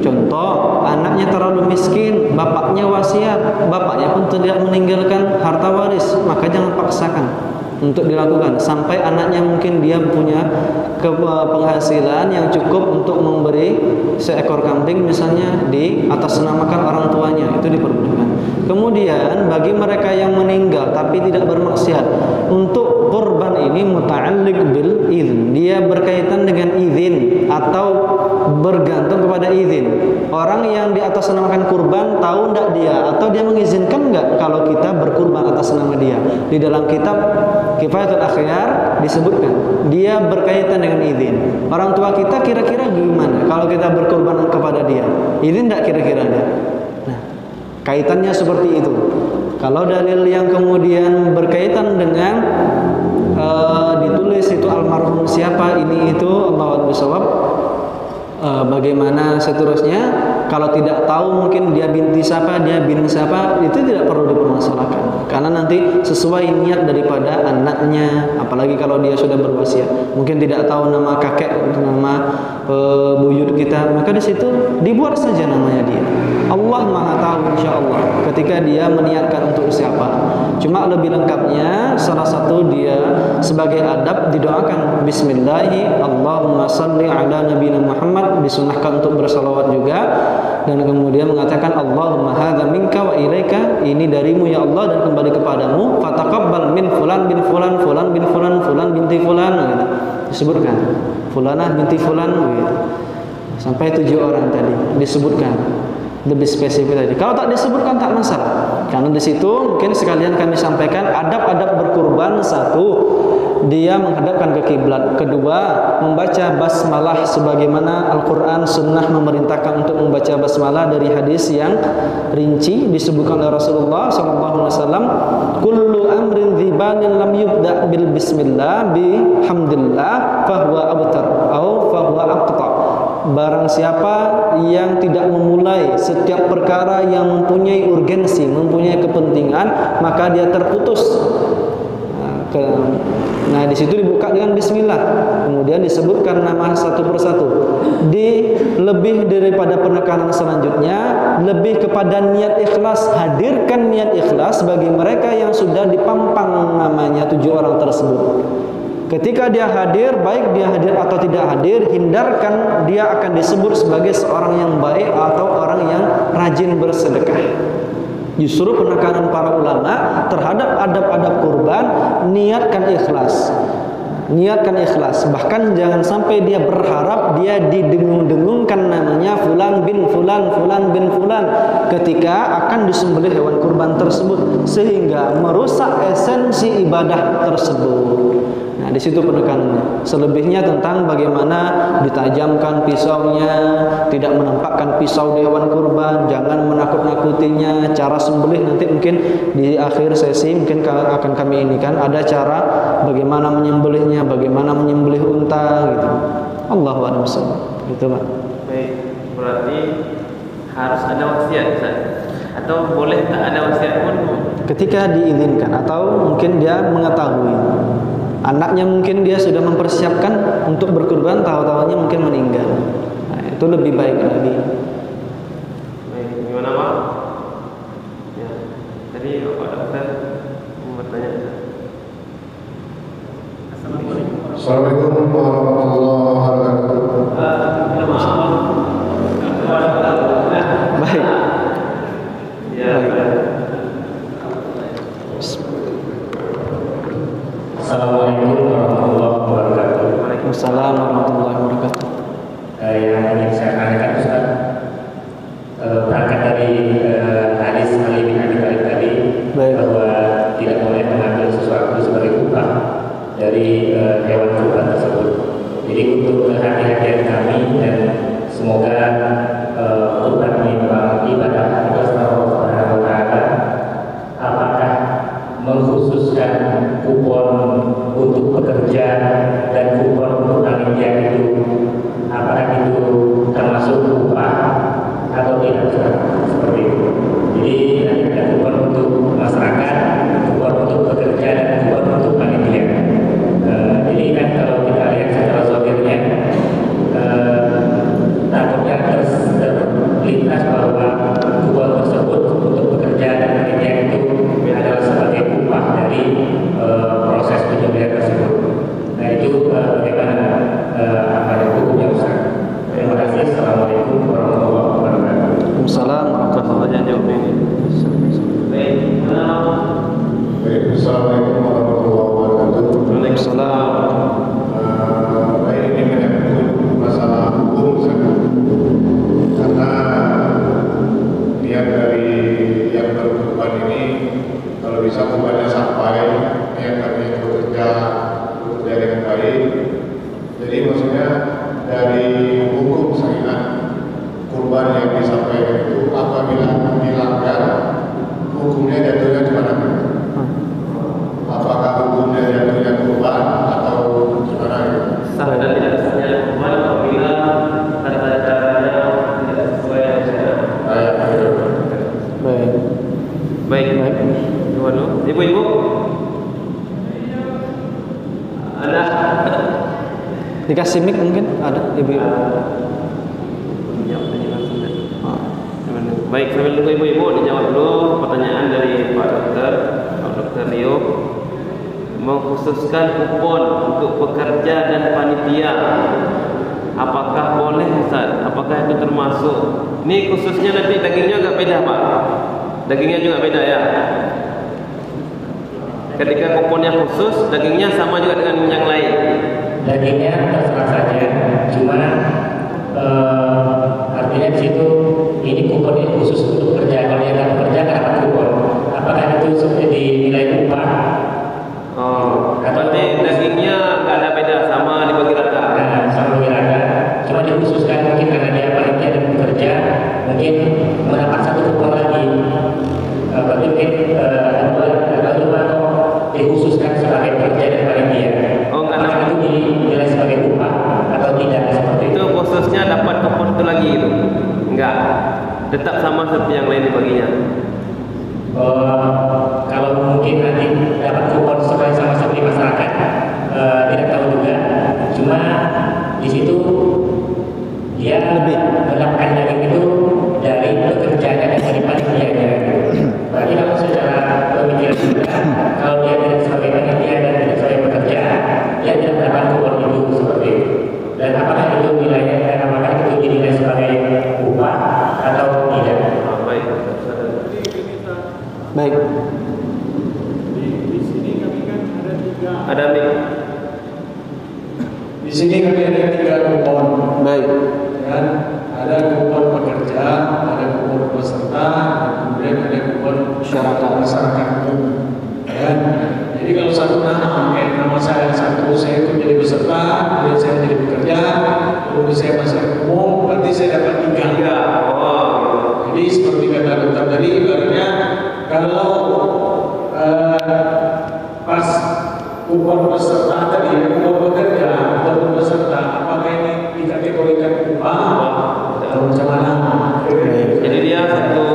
Contoh, anaknya terlalu miskin, bapaknya wasiat, bapaknya pun tidak meninggalkan harta waris, maka jangan paksakan untuk dilakukan sampai anaknya mungkin dia punya penghasilan yang cukup untuk memberi seekor kambing misalnya di atas namakan orang tuanya, itu diperbolehkan. Kemudian bagi mereka yang meninggal tapi tidak bermaksiat, untuk kurban ini muta'alliq bil izin, dia berkaitan dengan izin atau bergantung kepada izin. Orang yang di atas namakan kurban tahu enggak dia atau dia mengizinkan enggak kalau kita berkurban atas nama dia? Di dalam kitab Kifayatul Akhyar disebutkan dia berkaitan dengan izin. Orang tua kita kira-kira gimana kalau kita berkurban kepada dia? Izin enggak kira-kira dia? Nah, kaitannya seperti itu. Kalau dalil yang kemudian berkaitan dengan ditulis itu almarhum siapa ini itu Allahu a'lam, bagaimana seterusnya. Kalau tidak tahu mungkin dia binti siapa, dia bin siapa, itu tidak perlu dipermasalahkan. Karena nanti sesuai niat daripada anaknya, apalagi kalau dia sudah berwasiat. Mungkin tidak tahu nama kakek, nama buyut kita, maka di situ dibuat saja namanya dia. Allah Maha tahu insyaallah. Ketika ketika dia meniatkan untuk siapa. Cuma lebih lengkapnya salah satu dia sebagai adab didoakan bismillahi Allahumma salli ala nabiyina Muhammad, disunahkan untuk bersalawat juga, dan kemudian mengatakan Allahumma hadza minka wa ilaika, ini darimu ya Allah dan kembali kepadamu, fataqabbal min fulan bin fulan, fulan bin fulan, fulan binti fulan, gitu. Disebutkan fulanah binti fulan, gitu. Sampai 7 orang tadi disebutkan, lebih spesifik tadi. Kalau tak disebutkan tak masalah, karena di situ mungkin sekalian kami sampaikan adab-adab berkurban. Satu, dia menghadapkan ke kiblat. Kedua, membaca basmalah sebagaimana Al-Quran Sunnah memerintahkan untuk membaca basmalah dari hadis yang rinci disebutkan oleh Rasulullah SAW. Kullu amrin dzibalin lam yubda bil bismillah bihamdillah fahuwa abtar atau fahuwa aqta. Barang siapa yang tidak memulai setiap perkara yang mempunyai urgensi, mempunyai kepentingan, maka dia terputus. Nah, di situ dibuka dengan bismillah. Kemudian disebutkan nama satu persatu. Di lebih daripada penekanan selanjutnya, lebih kepada niat ikhlas. Hadirkan niat ikhlas bagi mereka yang sudah dipampang namanya 7 orang tersebut. Ketika dia hadir, baik dia hadir atau tidak hadir, hindarkan dia akan disebut sebagai seorang yang baik atau orang yang rajin bersedekah. Justru penekanan para ulama terhadap adab-adab kurban, niatkan ikhlas. Niatkan ikhlas. Bahkan jangan sampai dia berharap dia didengung-dengungkan namanya fulan bin fulan, fulan bin fulan ketika akan disembelih hewan kurban tersebut, sehingga merusak esensi ibadah tersebut. Nah, di situ penekanannya. Selebihnya tentang bagaimana ditajamkan pisaunya, tidak menampakkan pisau di hewan kurban, jangan menakut-nakutinya, cara sembelih nanti mungkin di akhir sesi mungkin akan kami ini kan ada cara bagaimana menyembelihnya, bagaimana menyembelih unta gitu. Allahu a'lam bishawab. Gitu, Pak. Baik, berarti harus ada wasiat, Ustaz. Atau boleh tak ada wasiat pun? Ketika diizinkan atau mungkin dia mengetahui. Anaknya mungkin dia sudah mempersiapkan untuk berkurban, tahu-tahunya mungkin meninggal. Nah, itu lebih baik lagi. Baik, gimana Pak? Ya, tadi Bapak Dokter mau bertanya. Assalamualaikum warahmatullahi wabarakatuh. Baik. Ya, Assalamualaikum warahmatullahi wabarakatuh. Waalaikumsalam warahmatullahi wabarakatuh. Yang ingin saya tanyakan Ustaz, berangkat dari hadis Ali bin Abi Thalib tadi, Baik. bahwa tidak boleh mengambil sesuatu sebagai upah dari hewan kurban tersebut. Jadi untuk kehati-hatian kami dan semoga kurban ini memang ibadah atas Allah Subhanahu wa taala, apakah mengkhususkan kupon untuk pekerja dan kupon untuk panitia itu, apakah itu termasuk upah atau tidak, seperti itu. Jadi ada kupon untuk masyarakat, kupon untuk pekerja, dan kupon untuk panitia. Jadi kan kalau kita lihat secara zahirnya, takutnya terlintas bahwa kupon tersebut untuk pekerja dan panitia itu adalah sebagai upah dari proses penyembelihan tersebut. Nah, itu bagaimana hukumnya Ustaz? Terima kasih. Assalamualaikum warahmatullahi wabarakatuh. Waalaikumsalam warahmatullahi wabarakatuh. baik. Assalamualaikum warahmatullahi wabarakatuh. Waalaikumsalam. Baik, ini menyangkut masalah hukum Ustaz. Karena niat dari yang berkorban ini kalau bisa kurbannya sampai niat kami yang bekerja dengan baik. Jadi maksudnya dari hukum syariat kurban yang disampaikan itu apabila dilanggar hukumnya jatuhnya di mana? Apakah hukumnya jatuhnya kurban atau gimana? Sah dan tidak sahnya kurban apabila tata-caranya tidak sesuai dengan syariat. Baik. Baik. Baik. Dulu. Ibu-ibu. Ada. Dikasih mic mungkin ada ibu-ibu. Ya, penjelasan. Ah. Gimana? Baik, sambil tunggu ibu-ibu dijawab dulu pertanyaan dari Pak Dokter Rio. Mengkhususkan kupon untuk pekerja dan panitia, apakah boleh Ustaz? Apakah itu termasuk? Ini khususnya nanti dagingnya agak beda Pak. Dagingnya juga beda ya. Ketika kuponnya khusus, dagingnya sama juga dengan yang lain. Dagingnya terserah saja, cuma artinya di situ ini kuponnya khusus untuk kerja. Kalau yang nggak bekerja nggak dapat kupon. Apakah itu dinilai upah? Oh, berarti dagingnya nggak ada beda, sama dibagi rata. Nah, sama dibagi rata. Cuma dikhususkan mungkin karena dia panitia dan bekerja, mungkin mendapat satu kupon lagi. Berarti mungkin ada dua dikhususkan sebagai pekerja dan panitia. Oh, nggak dapat. Itu dinilai sebagai upah atau tidak seperti itu? Itu khususnya dapat kupon itu lagi itu? Enggak, tetap sama seperti yang lain dibaginya. Kalau mungkin nanti dapat kupon supaya sama seperti masyarakat, tidak tahu juga. Cuma di situ dia lebih mendapatkan daging itu dari pekerjaan dan dari panitianya. Berarti kalau secara pemikiran juga, kalau dia tidak sebagai panitia dan tidak sebagai pekerja, dia tidak mendapat kupon itu seperti itu. Dan apakah itu nilainya? Apakah itu dinilai sebagai upah atau tidak? Baik. Baik. Di sini kami kan ada 3. Ada nih. Di sini kami ada 3 kupon. Baik. Kan ada kupon pekerja, ada kupon peserta, kemudian ada kupon masyarakat umum. Kan? Jadi kalau satu nama saya satu, saya itu jadi peserta, kemudian saya jadi pekerja, kemudian saya masyarakat umum, berarti saya dapat 3. Oh. Jadi seperti kata dokter tadi, ibaratnya kalau pas kupon peserta tadi, kupon pekerja, kupon peserta, apakah ini dikategorikan upah atau macam mana? Jadi dia satu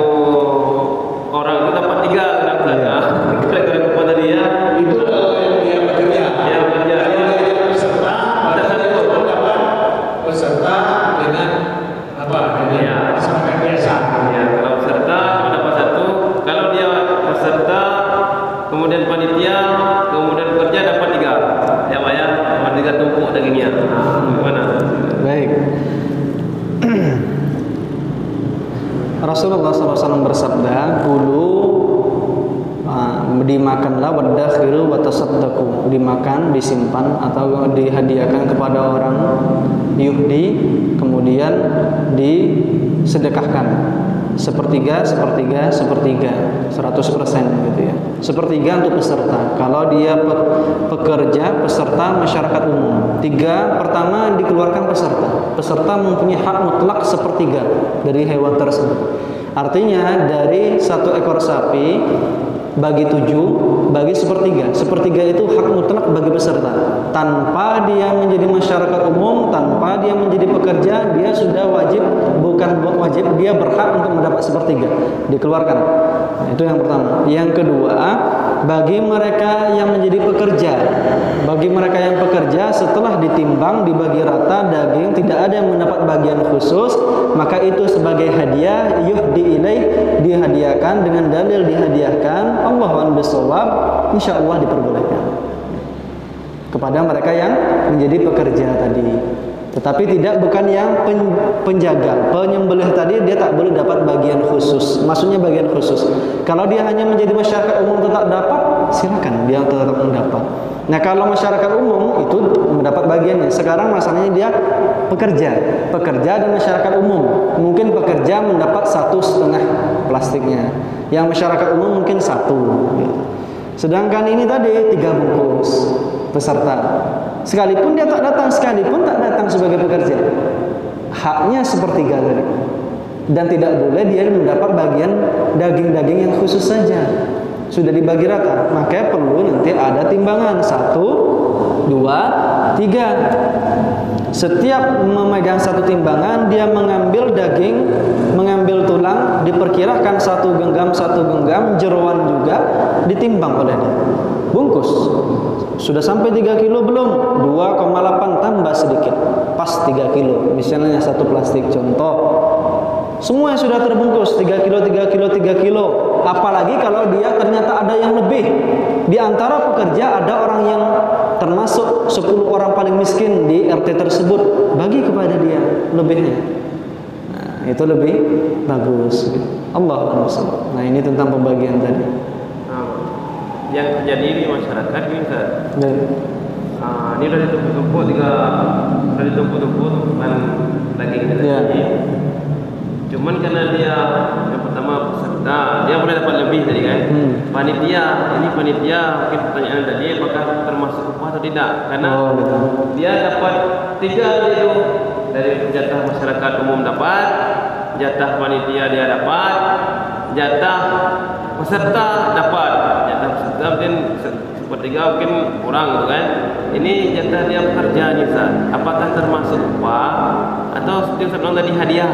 orang itu dapat 3 kira-kira. Kira-kira kupon tadi ya. Itu kalau yang dia bekerja. Ya, bekerja. Kalau dia peserta, Ada satu. dapat peserta dengan apa? Dengan Ya. masyarakat biasa. Ya, kalau peserta cuma dapat 1. Kalau dia peserta, kemudian panitia, kemudian pekerja dapat 3. Ya Pak ya, dapat 3 tumpuk dagingnya. Gimana? Baik. Rasulullah SAW bersabda, "Kulu dimakanlah wadakhiru wa tasaddaqu." Dimakan, disimpan atau dihadiahkan kepada orang, yuhdi, kemudian disedekahkan. Sepertiga, 100% gitu ya. Sepertiga untuk peserta. Kalau dia pekerja, peserta, masyarakat umum. 3 pertama dikeluarkan peserta. Peserta mempunyai hak mutlak sepertiga dari hewan tersebut. Artinya dari 1 ekor sapi bagi 7, bagi sepertiga. Sepertiga itu hak mutlak bagi peserta. Tanpa dia menjadi masyarakat umum, tanpa dia menjadi pekerja, dia sudah wajib, bukan wajib, dia berhak untuk mendapat sepertiga. Dikeluarkan. Nah, itu yang pertama. Yang kedua, bagi mereka yang menjadi pekerja, bagi mereka yang pekerja setelah ditimbang, dibagi rata daging, tidak ada yang mendapat bagian khusus, maka itu sebagai hadiah, yuhdi ilaih, dihadiahkan dengan dalil dihadiahkan, Allahu'an bisawab, insyaallah diperbolehkan kepada mereka yang menjadi pekerja tadi. Tetapi bukan yang penjaga, penyembelih tadi dia tak boleh dapat bagian khusus. Maksudnya bagian khusus. Kalau dia hanya menjadi masyarakat umum tetap dapat, silakan dia tetap mendapat. Nah, kalau masyarakat umum itu mendapat bagiannya. Sekarang masalahnya dia pekerja dan masyarakat umum. Mungkin pekerja mendapat 1,5 plastiknya. Yang masyarakat umum mungkin 1. Sedangkan ini tadi 3 bungkus peserta. Sekalipun dia tak datang, sekalipun tak datang sebagai pekerja, haknya sepertiga tadi. Dan tidak boleh dia mendapat bagian daging-daging yang khusus saja. Sudah dibagi rata, makanya perlu nanti ada timbangan 1, 2, 3. Setiap memegang 1 timbangan, dia mengambil daging, mengambil tulang, diperkirakan 1 genggam, jeroan juga ditimbang oleh dia. Bungkus. Sudah sampai 3 kilo belum? 2,8 tambah sedikit. Pas 3 kilo. Misalnya 1 plastik contoh. Semua yang sudah terbungkus 3 kilo, 3 kilo, 3 kilo. Apalagi kalau dia ternyata ada yang lebih. Di antara pekerja ada orang yang termasuk 10 orang paling miskin di RT tersebut, bagi kepada dia lebihnya. Nah, itu lebih bagus. Allah. Nah, ini tentang pembagian tadi. Yang terjadi di masyarakat ini Ustaz. Ini udah ditumpuk-tumpuk tumpukan daging Ya. Cuman karena dia yang pertama peserta, dia boleh dapat lebih tadi kan. Panitia mungkin pertanyaan tadi apakah termasuk upah atau tidak? Karena dia dapat 3 itu dari jatah masyarakat umum dapat, jatah panitia dia dapat, jatah peserta dapat. Jatah peserta mungkin sepertiga mungkin kurang gitu kan. Ini jatah dia pekerja nih Ustaz. Apakah termasuk upah atau seperti Ustaz bilang tadi hadiah?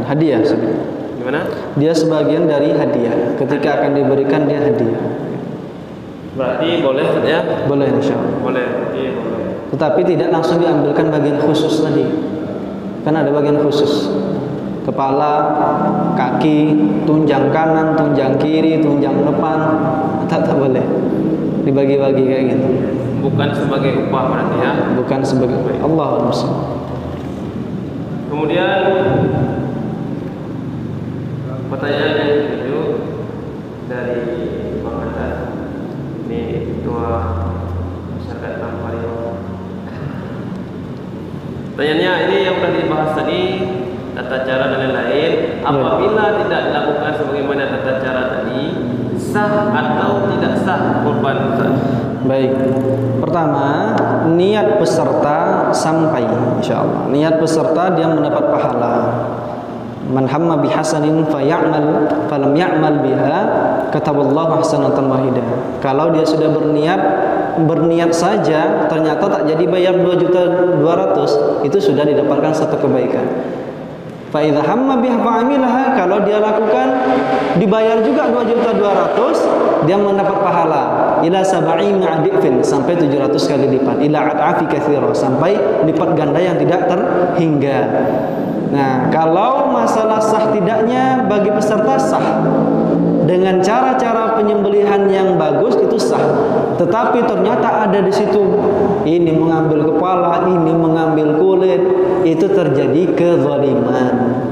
Hadiah sebenarnya. Gimana? Dia sebagian dari hadiah. Ketika akan diberikan dia hadiah. Berarti boleh Ustaz ya? Boleh insyaallah. Boleh. Tetapi tidak langsung diambilkan bagian khusus tadi. Kan ada bagian khusus. Kepala, kaki, tunjang kanan, tunjang kiri, tunjang depan. Tak boleh. Dibagi-bagi kayak gitu. Bukan sebagai upah berarti ya? Bukan sebagai Allah. Kemudian pertanyaan yang kedua dari Bang Hasan. Ini ketua masyarakat Tampariau. Pertanyaannya ini yang sudah dibahas tadi, tata cara dan lain-lain. Apabila tidak dilakukan sebagaimana tata cara tadi, sah atau tidak sah kurban Ustaz? Baik. Pertama, niat peserta sampai insyaallah. Niat peserta dia mendapat pahala. Man hamma bihasanin fay'amal falam ya'mal biha kataballahu hasanatan wahidah. Kalau dia sudah berniat saja ternyata tak jadi bayar 2.200.000, itu sudah didapatkan satu kebaikan. Fa idza hamma biha fa'amilaha, kalau dia lakukan dibayar juga 2.200.000, dia mendapat pahala ila 70 adifin, sampai 700 kali lipat, ila ad'afi katsira, sampai lipat ganda yang tidak terhingga. Nah, kalau masalah sah tidaknya bagi peserta sah. Dengan cara-cara penyembelihan yang bagus itu sah. Tetapi ternyata ada di situ ini mengambil kepala, ini mengambil kulit, itu terjadi kezaliman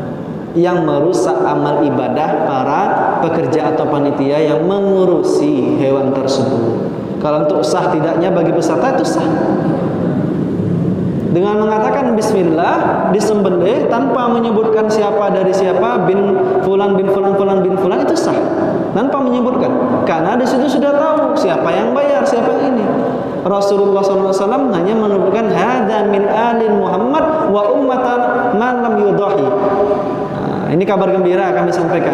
yang merusak amal ibadah para pekerja atau panitia yang mengurusi hewan tersebut. Kalau untuk sah tidaknya bagi peserta itu sah. Dengan mengatakan bismillah disembelih tanpa menyebutkan siapa dari siapa, bin fulan bin fulan fulan bin fulan, itu sah tanpa menyebutkan, karena di situ sudah tahu siapa yang bayar, siapa yang ini. Rasulullah SAW hanya menyebutkan hadza min alin Muhammad wa ummatan man lam yudahi. Nah, ini kabar gembira kami sampaikan.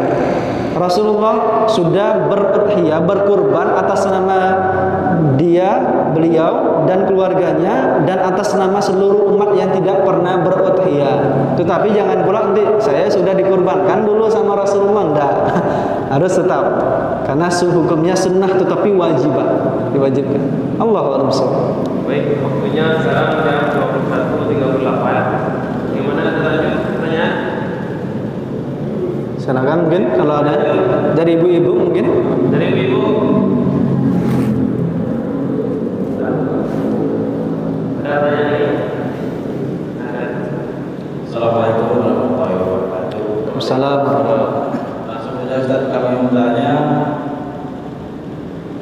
Rasulullah sudah berudhiyah, berkurban atas nama beliau dan keluarganya, dan atas nama seluruh umat yang tidak pernah berudhiyah. Tetapi jangan pula nanti saya sudah dikurbankan dulu sama Rasulullah, enggak. Harus tetap, karena hukumnya sunnah tetapi diwajibkan. Allahu a'lam. Baik, waktunya sekarang jam 21.38. Gimana ada pertanyaan? Silakan, mungkin kalau ada dari ibu-ibu mungkin. Dari ibu. Ada pertanyaan lagi? Assalamualaikum warahmatullahi wabarakatuh. Assalamualaikum. Langsung saja Ustaz, kami bertanya,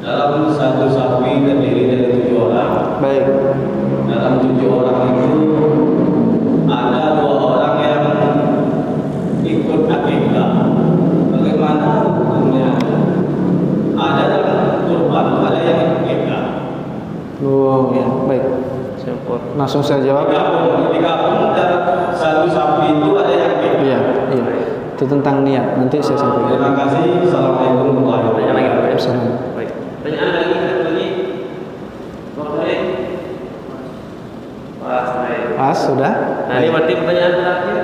dalam satu sapi terdiri dari 7 orang. Baik. Dalam 7 orang itu ada 2 orang yang ikut akikah. Bagaimana hukumnya? Ada yang kurban, ada yang akikah. Oh, baik. Langsung saya jawab. Di kampung ada satu sapi itu ada yang akikah. Iya. Itu tentang niat. Nanti saya sampaikan. Terima kasih. Assalamualaikum warahmatullahi wabarakatuh. Baik. Pertanyaan lagi, satu lagi. Boleh. Pas sudah. Nah, ini berarti pertanyaan terakhir.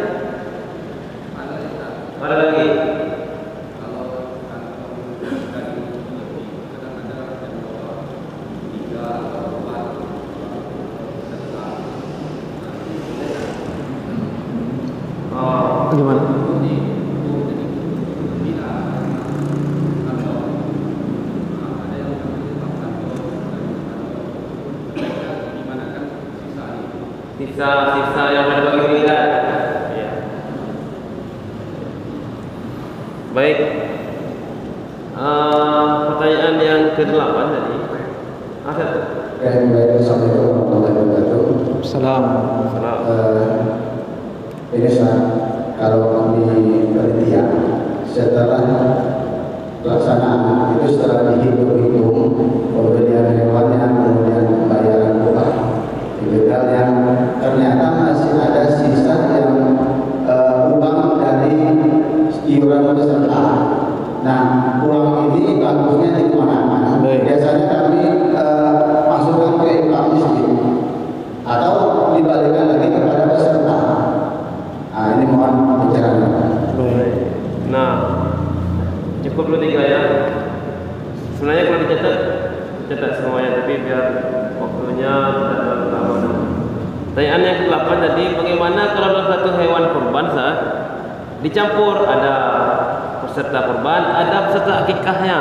Ada lagi. Gimana? sisa-sisa yang ada bagi kita. Ya. Baik. Pertanyaan yang ke-8 tadi. Ada. Assalamualaikum warahmatullahi wabarakatuh. Assalamualaikum. Ini kalau kami penelitian setelah pelaksanaan itu setelah dihitung pembelian hewannya kemudian pembayaran upah ilegalnya ternyata masih ada sisa yang uang dari iuran peserta. Nah, uang ini bagusnya di mana-mana. Biasanya kami masukkan ke income miskin atau dibalikan lagi kepada peserta. Nah, ini mohon pencerahan. Nah, cukup dulu 3 ya. Sebenarnya kalau dicatat semuanya, tapi biar waktunya tidak terlalu lama. Pertanyaan yang ke-8 tadi, bagaimana kalau dalam satu hewan kurban saat dicampur ada peserta kurban, ada peserta akikahnya.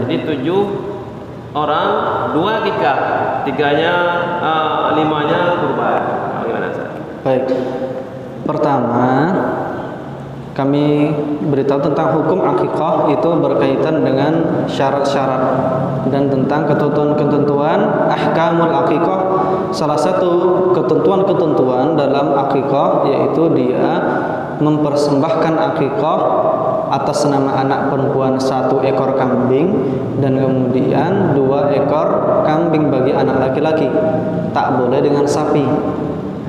Jadi 7 orang, 2 akikah, 5-nya kurban. Bagaimana Ustaz? Baik. Pertama, kami beritahu tentang hukum akikah itu berkaitan dengan syarat-syarat dan tentang ketentuan-ketentuan ahkamul akikah. Salah satu ketentuan-ketentuan dalam akikah yaitu dia mempersembahkan akikah atas nama anak perempuan 1 ekor kambing dan kemudian 2 ekor kambing bagi anak laki-laki. Tak boleh dengan sapi.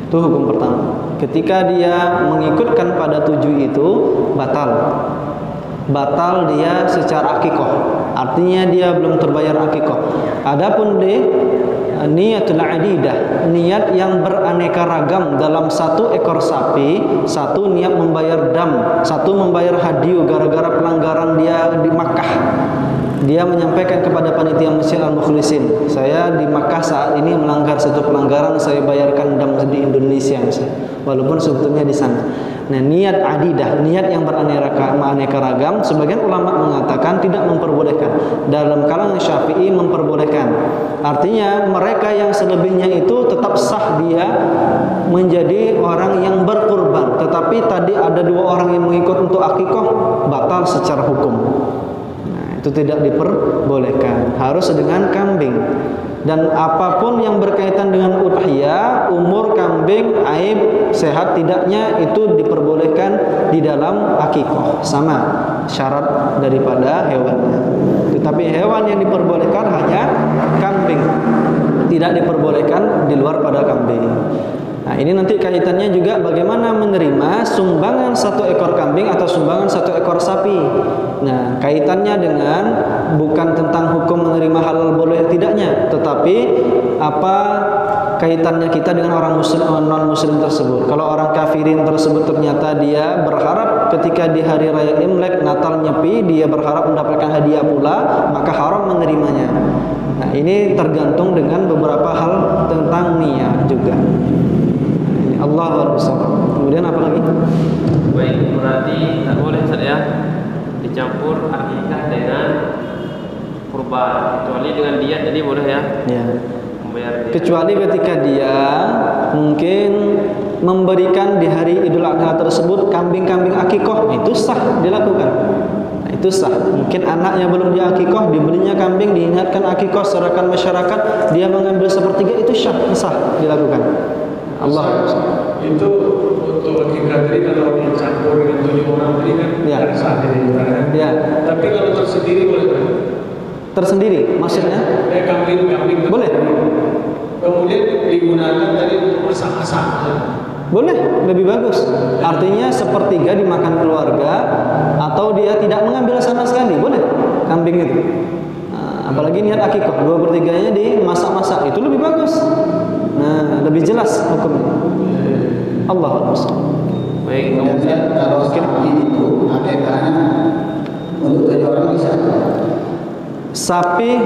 Itu hukum pertama. Ketika dia mengikutkan pada 7 itu batal dia secara akikah. Artinya dia belum terbayar akikah. Adapun niatul adidah, niat yang beraneka ragam dalam 1 ekor sapi, 1 niat membayar dam, 1 membayar hadiu gara-gara pelanggaran dia di Makkah. Dia menyampaikan kepada panitia Masjid Al-Mukhlisin, saya di Makkah saat ini melanggar 1 pelanggaran, saya bayarkan dam di Indonesia misalnya, walaupun sebetulnya di sana. Nah, niat adidah, niat yang beraneka ragam, sebagian ulama mengatakan tidak memperbolehkan. Dalam kalangan Syafi'i memperbolehkan. Artinya mereka yang selebihnya itu tetap sah dia menjadi orang yang berkurban, tetapi tadi ada 2 orang yang mengikut untuk akikah, batal secara hukum. Itu tidak diperbolehkan, harus dengan kambing. Dan apapun yang berkaitan dengan udhiyah, umur kambing, aib, sehat tidaknya itu diperbolehkan di dalam akikah, sama syarat daripada hewannya. Tetapi hewan yang diperbolehkan hanya kambing, tidak diperbolehkan di luar pada kambing. Nah, ini nanti kaitannya juga bagaimana menerima sumbangan 1 ekor kambing atau sumbangan 1 ekor sapi. Nah, kaitannya dengan bukan tentang hukum menerima halal boleh tidaknya, tetapi apa kaitannya kita dengan orang muslim non muslim tersebut. Kalau orang kafirin tersebut ternyata dia berharap ketika di hari raya Imlek, Natal nyepi, dia berharap mendapatkan hadiah pula, maka haram menerimanya. Nah, ini tergantung dengan beberapa hal tentang niat juga. Allah Subhanahu. Kemudian apa lagi? Baik, berarti tak boleh Ustaz ya dicampur akikah dengan kurban, kecuali dengan diat tadi boleh ya? Ya. Membayar diat. Kecuali ketika dia mungkin memberikan di hari Idul Adha tersebut kambing-kambing akikah, itu sah dilakukan. Nah, itu sah. Mungkin anaknya belum diakikah, dibelinya kambing, diingatkan akikah, serahkan masyarakat, dia mengambil 1/3, itu sah dilakukan. Allah itu untuk akikah tadi kalau dicampur dengan 7 orang tadi kan tidak sah jadi. Ya. Tapi kalau tersendiri boleh. Tersendiri maksudnya? Kambing boleh. Kemudian digunakan tadi untuk bersama-sama. Boleh, lebih bagus. Artinya 1/3 dimakan keluarga atau dia tidak mengambil sama sekali, boleh kambing itu. Nah, apalagi niat akikah, 2/3-nya dimasak-masak, itu lebih bagus. Nah, lebih jelas hukumnya. Allah Baik, kemudian kalau sapi itu akikahnya untuk 7 orang bisa. Sapi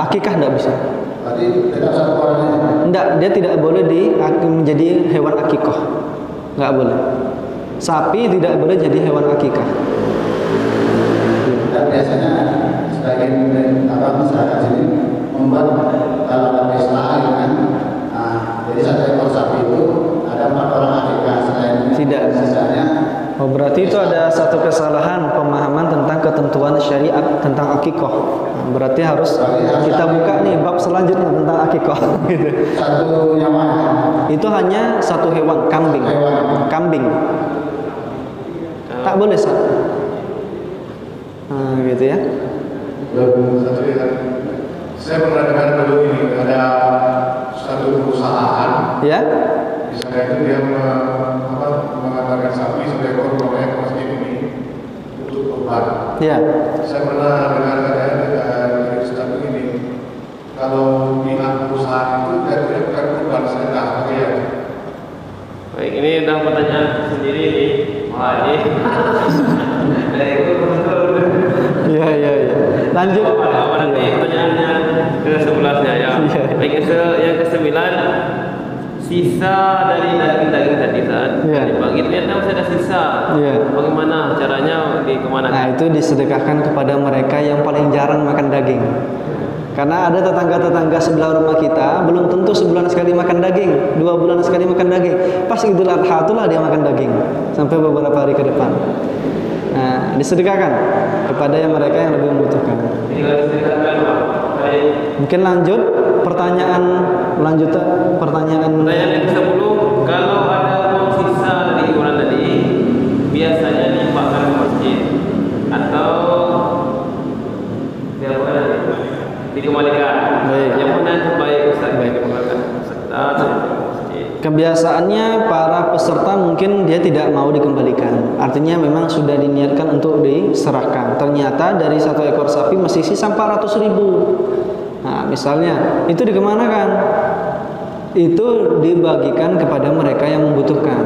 akikah tidak bisa. Berarti tetap 1 orangnya. Tidak, dia tidak boleh menjadi hewan akikah. Enggak boleh. Sapi tidak boleh jadi hewan akikah. Dan biasanya sebagian masyarakat sini membuat kalau ada pesta kan, jadi 1 ekor sapi tentang akikoh. Nah, berarti harus kita buka nih bab selanjutnya tentang akikoh. Gitu. Satu nyawa. Itu hanya satu hewan, kambing. Kambing. Tak boleh sah. Nah, gitu ya. Satu ya. Saya pernah dengar dulu ini ada satu perusahaan. Ya. Misalnya itu dia mengantarkan sapi seekor ke masjid ini untuk kurban. Ya. Saya pernah dengar dari Ustaz begini, kalau pihak perusahaan itu jatuhnya bukan kurban sedekah, ya. Baik, ini udah pertanyaan sendiri nih. Wah, ini dari Iya, iya, iya. Lanjut. apa nanti pertanyaannya ke sebelahnya ya. Iya. Baik, yang ke-9, sisa dari daging-daging tadi saat Iya. dibagi ternyata masih ada sisa. Iya. Bagaimana caranya dikemanakan? Nah, itu disedekahkan kepada mereka yang paling jarang makan daging. Karena ada tetangga-tetangga sebelah rumah kita belum tentu sebulan sekali makan daging, 2 bulan sekali makan daging. Pas Idul Adha itulah dia makan daging sampai beberapa hari ke depan. Nah, disedekahkan kepada yang mereka yang lebih membutuhkan. Mungkin lanjut pertanyaan Pertanyaan yang ke-10, kalau ada uang sisa dari iuran tadi biasanya dipakai ke masjid atau dikembalikan. Baik. Yang mana yang terbaik Ustaz? Dikembalikan peserta atau masjid? Kebiasaannya para peserta mungkin dia tidak mau dikembalikan. Artinya memang sudah diniatkan untuk diserahkan. Ternyata dari 1 ekor sapi masih sisa 400.000. Nah, misalnya itu dikemanakan? Itu dibagikan kepada mereka yang membutuhkan.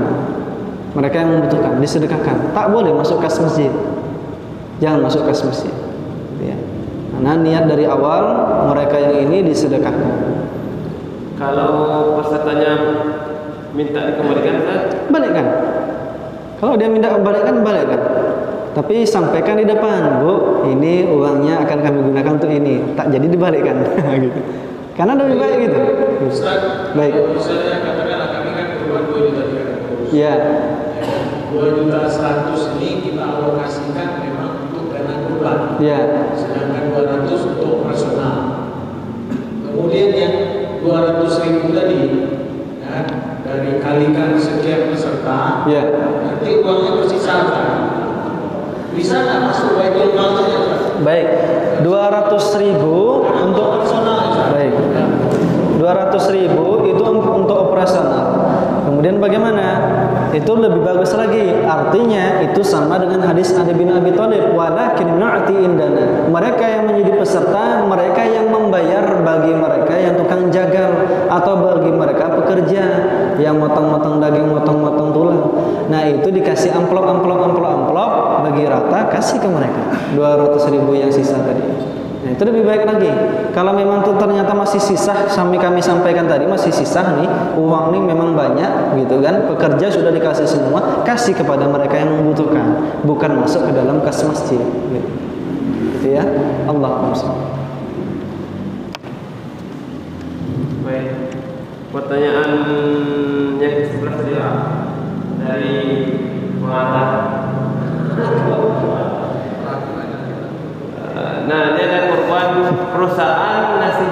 Mereka yang membutuhkan disedekahkan. Tak boleh masuk kas masjid. Jangan masuk kas masjid. Ya. Karena niat dari awal mereka yang ini disedekahkan. Kalau pesertanya minta dikembalikan, Ustaz? Balikkan. Kalau dia minta balikkan, balikkan. Tapi sampaikan di depan, Bu, ini uangnya akan kami gunakan untuk ini. Tak jadi dibalikkan. Gitu. Karena lebih baik gitu. Ustaz, Baik. misalnya katakanlah kami kan kurban 2 juta 300. Ya. 2.100.000 ini kita alokasikan memang untuk dana kurban. Ya. Sedangkan 200 untuk operasional. Kemudian yang 200.000 tadi, ya, dari kalikan sekian peserta, Ya. nanti uangnya bersisa kan? Bisa nggak masuk baitul mal saja? Baik. 200.000 untuk Operasional saja. baik. 200.000 itu untuk operasional. Kemudian bagaimana? Itu lebih bagus lagi. Artinya itu sama dengan hadis Ali bin Abi Thalib, walakin na'ti indana. Mereka yang menjadi peserta, mereka yang membayar bagi mereka yang tukang jagal atau bagi mereka pekerja yang motong-motong daging, motong-motong tulang. Nah, itu dikasih amplop bagi rata, kasih ke mereka 200.000 yang sisa tadi. Nah, itu lebih baik lagi. Kalau memang itu ternyata masih sisa, sampai kami sampaikan tadi masih sisa nih, uang nih memang banyak gitu kan, pekerja sudah dikasih semua, kasih kepada mereka yang membutuhkan, bukan masuk ke dalam kas masjid. Gitu ya. Allahumma shalli. Baik. Pertanyaan yang ke-11 tadi lah, dari pengantar. Nah, ini ada kurban perusahaan ngasih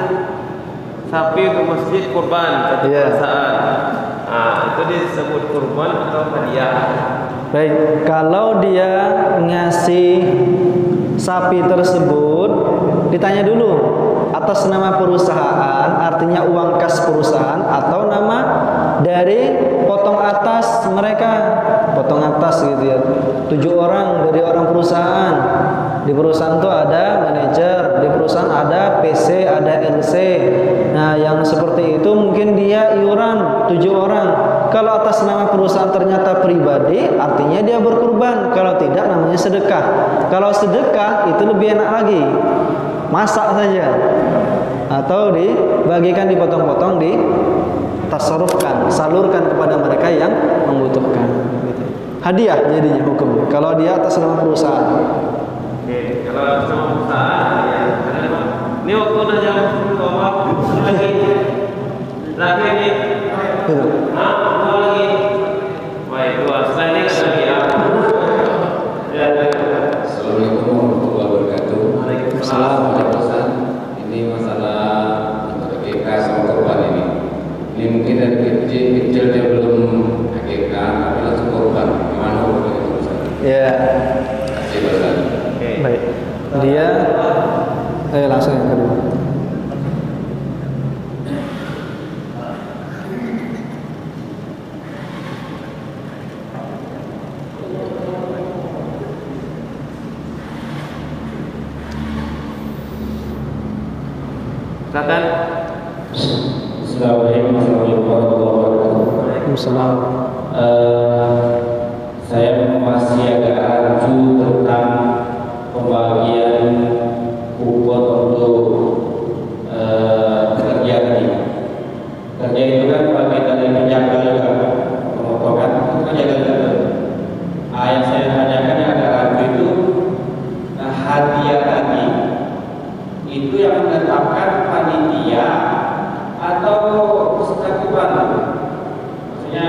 sapi untuk masjid kurban satu perusahaan. Nah, itu disebut kurban atau hadiah? Baik, kalau dia ngasih sapi tersebut ditanya dulu atas nama perusahaan, artinya uang kas perusahaan atau nama dari potong atas mereka, potong atas gitu ya. 7 orang dari orang perusahaan. Di perusahaan itu ada manajer, di perusahaan ada PC, ada LC. Nah, yang seperti itu mungkin dia iuran 7 orang. Kalau atas nama perusahaan ternyata pribadi, artinya dia berkurban. Kalau tidak, namanya sedekah. Kalau sedekah itu lebih enak lagi, masak saja atau dibagikan, dipotong-potong, ditasarufkan, salurkan kepada mereka yang membutuhkan. Gitu. Hadiah jadinya hukumnya. Kalau dia atas nama perusahaan. Oke, kalau sama perusahaan ya, ini waktu udah jam 10 lagi ini. Nah, lagi. Baik, 2. Setelah ini kan lagi ya. Assalamualaikum warahmatullahi wabarakatuh. dia langsung yang kedua. Silakan. Assalamualaikum warahmatullahi wabarakatuh. Waalaikumsalam. Saya masih agak rancu tentang pembagian kupon untuk kerja tadi. Kerja itu kan bagi dari penjaga juga, pemotongan itu penjaga juga. Yang saya tanyakan yang agak rancu itu hadiah tadi itu yang menetapkan panitia atau peserta kupon. Maksudnya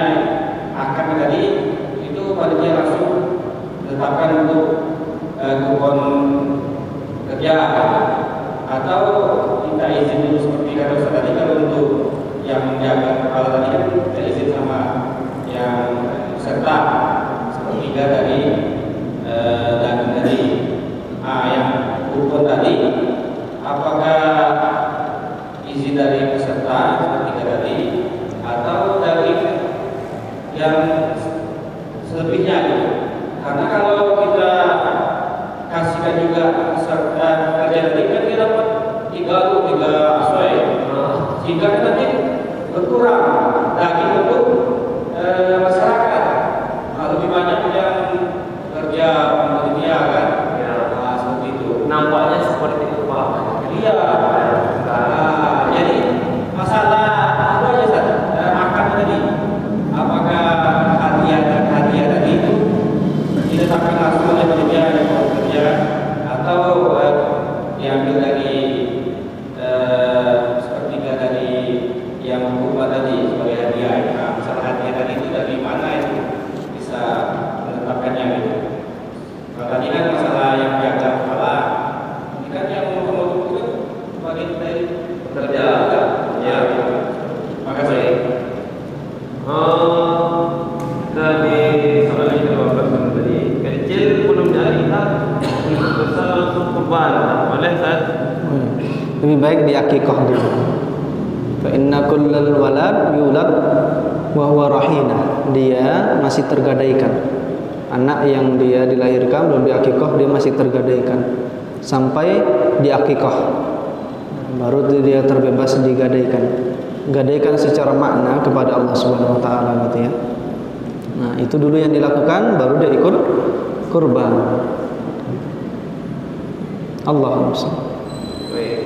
akad tadi itu panitia langsung menetapkan untuk kupon kerja atau minta izin dulu seperti kata Ustaz tadi. Kalau untuk yang menjaga kepala tadi kan minta izin sama yang peserta sepertiga dari daging tadi. Yang kupon tadi apakah izin dari peserta sepertiga tadi atau dari yang selebihnya gitu? Karena kalau kita kasihkan juga peserta kerja tadi kan dia dapat 3 asoy, sehingga nanti berkurang daging untuk masyarakat. Lebih banyak yang kerja panitia kan, seperti itu. Nampaknya seperti itu Pak. Iya. Jadi masalah itu aja Ustaz, akad tadi. Apakah hadiah tadi itu ditetapkan langsung oleh panitia yang mau kerja atau diambil dari sepertiga dari yang hukum tadi sebagai hadiah? Nah, masalah hadiah tadi itu dari mana itu bisa menetapkannya gitu? Kalau tadi kan masalah yang jaga kepala, ini kan yang memotong itu bagian dari kerja kan? Ya. Makasih. Tadi soal yang ke-12 tadi kecil belum dialihkan, besar langsung kurban. Boleh Ustaz? Lebih baik diakikah dulu. Fa inna kullal walad yulad wa huwa rahina. Dia masih tergadaikan. Anak yang dia dilahirkan belum diakikah, dia masih tergadaikan sampai diakikah, baru dia terbebas digadaikan. Gadaikan secara makna kepada Allah Subhanahu wa taala gitu ya. Nah, itu dulu yang dilakukan, baru dia ikut kurban. Allahu a'lam. Baik.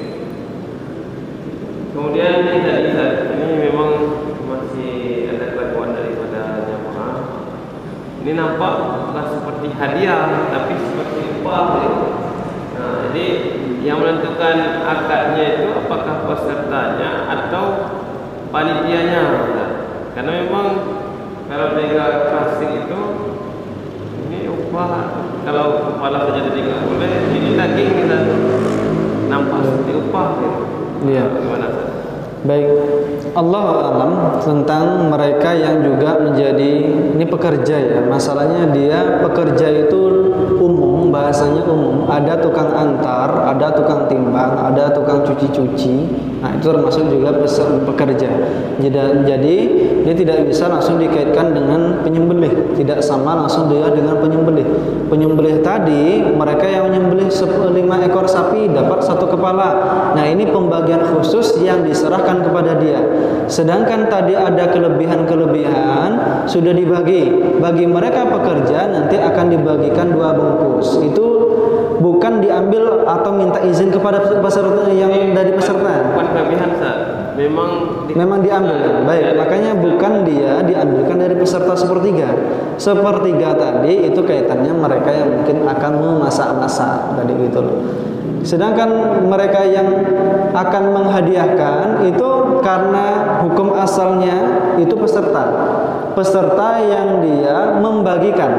Kemudian ini memang masih ada kelakuan daripada jamaah. Ini nampak bukan seperti hadiah, tapi seperti upah. Nah, jadi yang menentukan akadnya itu apakah pesertanya atau panitianya. Karena memang kalau dia casting itu ini upah, kalau kepala saja tidak boleh, ini daging kita nampak seperti upah gitu. Iya. Gimana? Baik, Allah alam tentang mereka yang juga menjadi ini pekerja ya. Masalahnya dia pekerja itu umum, bahasanya umum. Ada tukang antar, ada tukang timbang, ada tukang cuci-cuci. Nah, itu termasuk juga pekerja. Jadi dia tidak bisa langsung dikaitkan dengan penyembelih. Tidak sama langsung dia dengan penyembelih. Penyembelih tadi mereka yang menyembelih 5 ekor sapi dapat 1 kepala. Nah, ini pembagian khusus yang diserahkan kepada dia. Sedangkan tadi ada kelebihan-kelebihan sudah dibagi. Bagi mereka pekerja nanti akan dibagikan 2 bungkus. Itu bukan diambil atau minta izin kepada peserta yang dari peserta. Bukan kelebihan Ustaz. Memang diambil. Baik, makanya bukan dia diambilkan dari peserta sepertiga. Sepertiga tadi itu kaitannya mereka yang mungkin akan memasak-masak tadi gitu loh. Sedangkan mereka yang akan menghadiahkan itu karena hukum asalnya itu peserta yang dia membagikan.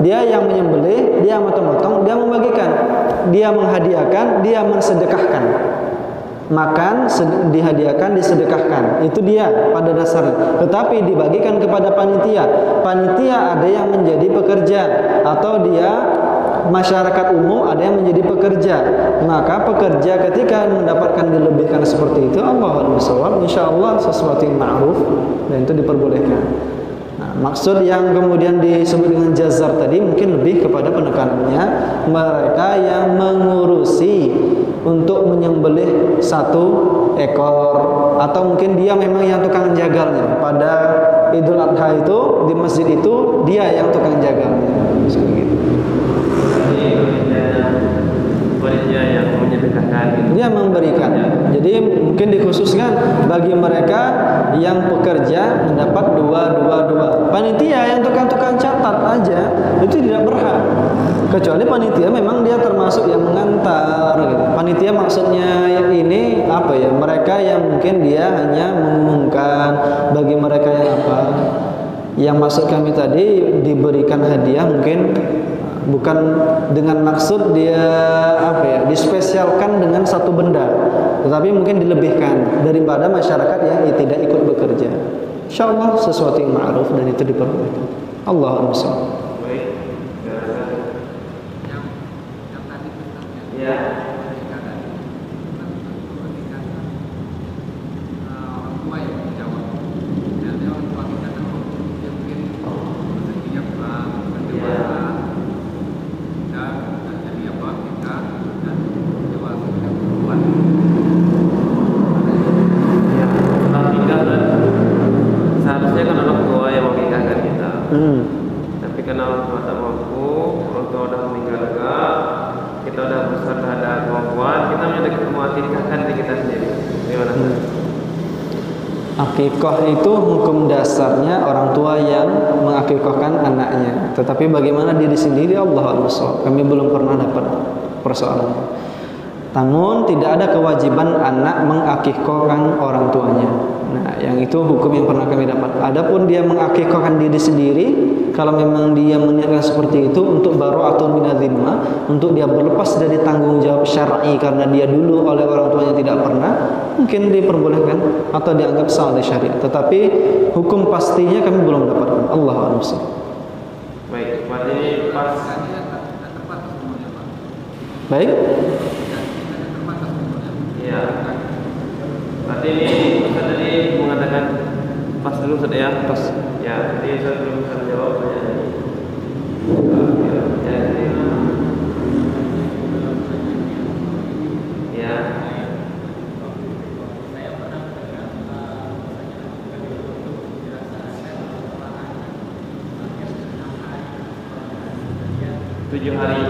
Dia yang menyembelih, dia motong-motong, dia membagikan. Dia menghadiahkan, dia mensedekahkan. Makan, dihadiahkan, disedekahkan. Itu dia pada dasarnya. Tetapi dibagikan kepada panitia. Panitia ada yang menjadi pekerja atau dia masyarakat umum, ada yang menjadi pekerja. Maka pekerja ketika mendapatkan dilebihkan seperti itu, Allahu a'lam, insyaallah sesuatu yang ma'ruf dan itu diperbolehkan. Nah, maksud yang kemudian disebut dengan jazar tadi mungkin lebih kepada penekanannya mereka yang mengurusi untuk menyembelih satu ekor, atau mungkin dia memang yang tukang jagalnya pada Idul Adha itu di masjid itu dia yang tukang jagalnya, seperti itu. Panitia yang menyedekahkan gitu. Dia memberikan. Jadi mungkin dikhususkan bagi mereka yang pekerja mendapat dua. Panitia yang tukang-tukang catat aja itu tidak berhak. Kecuali panitia memang dia termasuk yang mengantar gitu. Panitia maksudnya ini apa ya? Mereka yang mungkin dia hanya mengumumkan bagi mereka yang apa? Yang maksud kami tadi diberikan hadiah mungkin bukan dengan maksud dia apa ya, dispesialkan dengan satu benda, tetapi mungkin dilebihkan daripada masyarakat yang tidak ikut bekerja. Insyaallah sesuatu yang ma'ruf dan itu diperbolehkan. Allahu a'lam. Baik. Ya. Seharusnya kan orang tua yang menikahkan kita. Tapi karena orang tua tak mampu, orang tua sudah meninggal juga, kita sudah besar, sudah ada kemampuan, kita mengakikahkan diri kita sendiri. Gimana? Akikah itu hukum dasarnya orang tua yang mengakikahkan anaknya. Tetapi bagaimana diri sendiri, Allah a'lam. Kami belum pernah dapat persoalannya. Namun tidak ada kewajiban anak mengakikahkan orang tuanya. Nah, yang itu hukum yang pernah kami dapat. Adapun dia mengakikahkan diri sendiri, kalau memang dia meniatkan seperti itu untuk bara'atun minadz-dzimmah, untuk dia berlepas dari tanggung jawab syar'i karena dia dulu oleh orang tuanya tidak pernah, mungkin diperbolehkan atau dianggap sah oleh syariat. Tetapi hukum pastinya kami belum dapatkan. Allahu a'lam. Baik, berarti pas. Baik. Ya. Berarti ini Ustaz tadi mengatakan pas dulu Ustaz ya, pas. Ya, jadi saya belum bisa menjawab pertanyaan ini. Ya. Tujuh hari.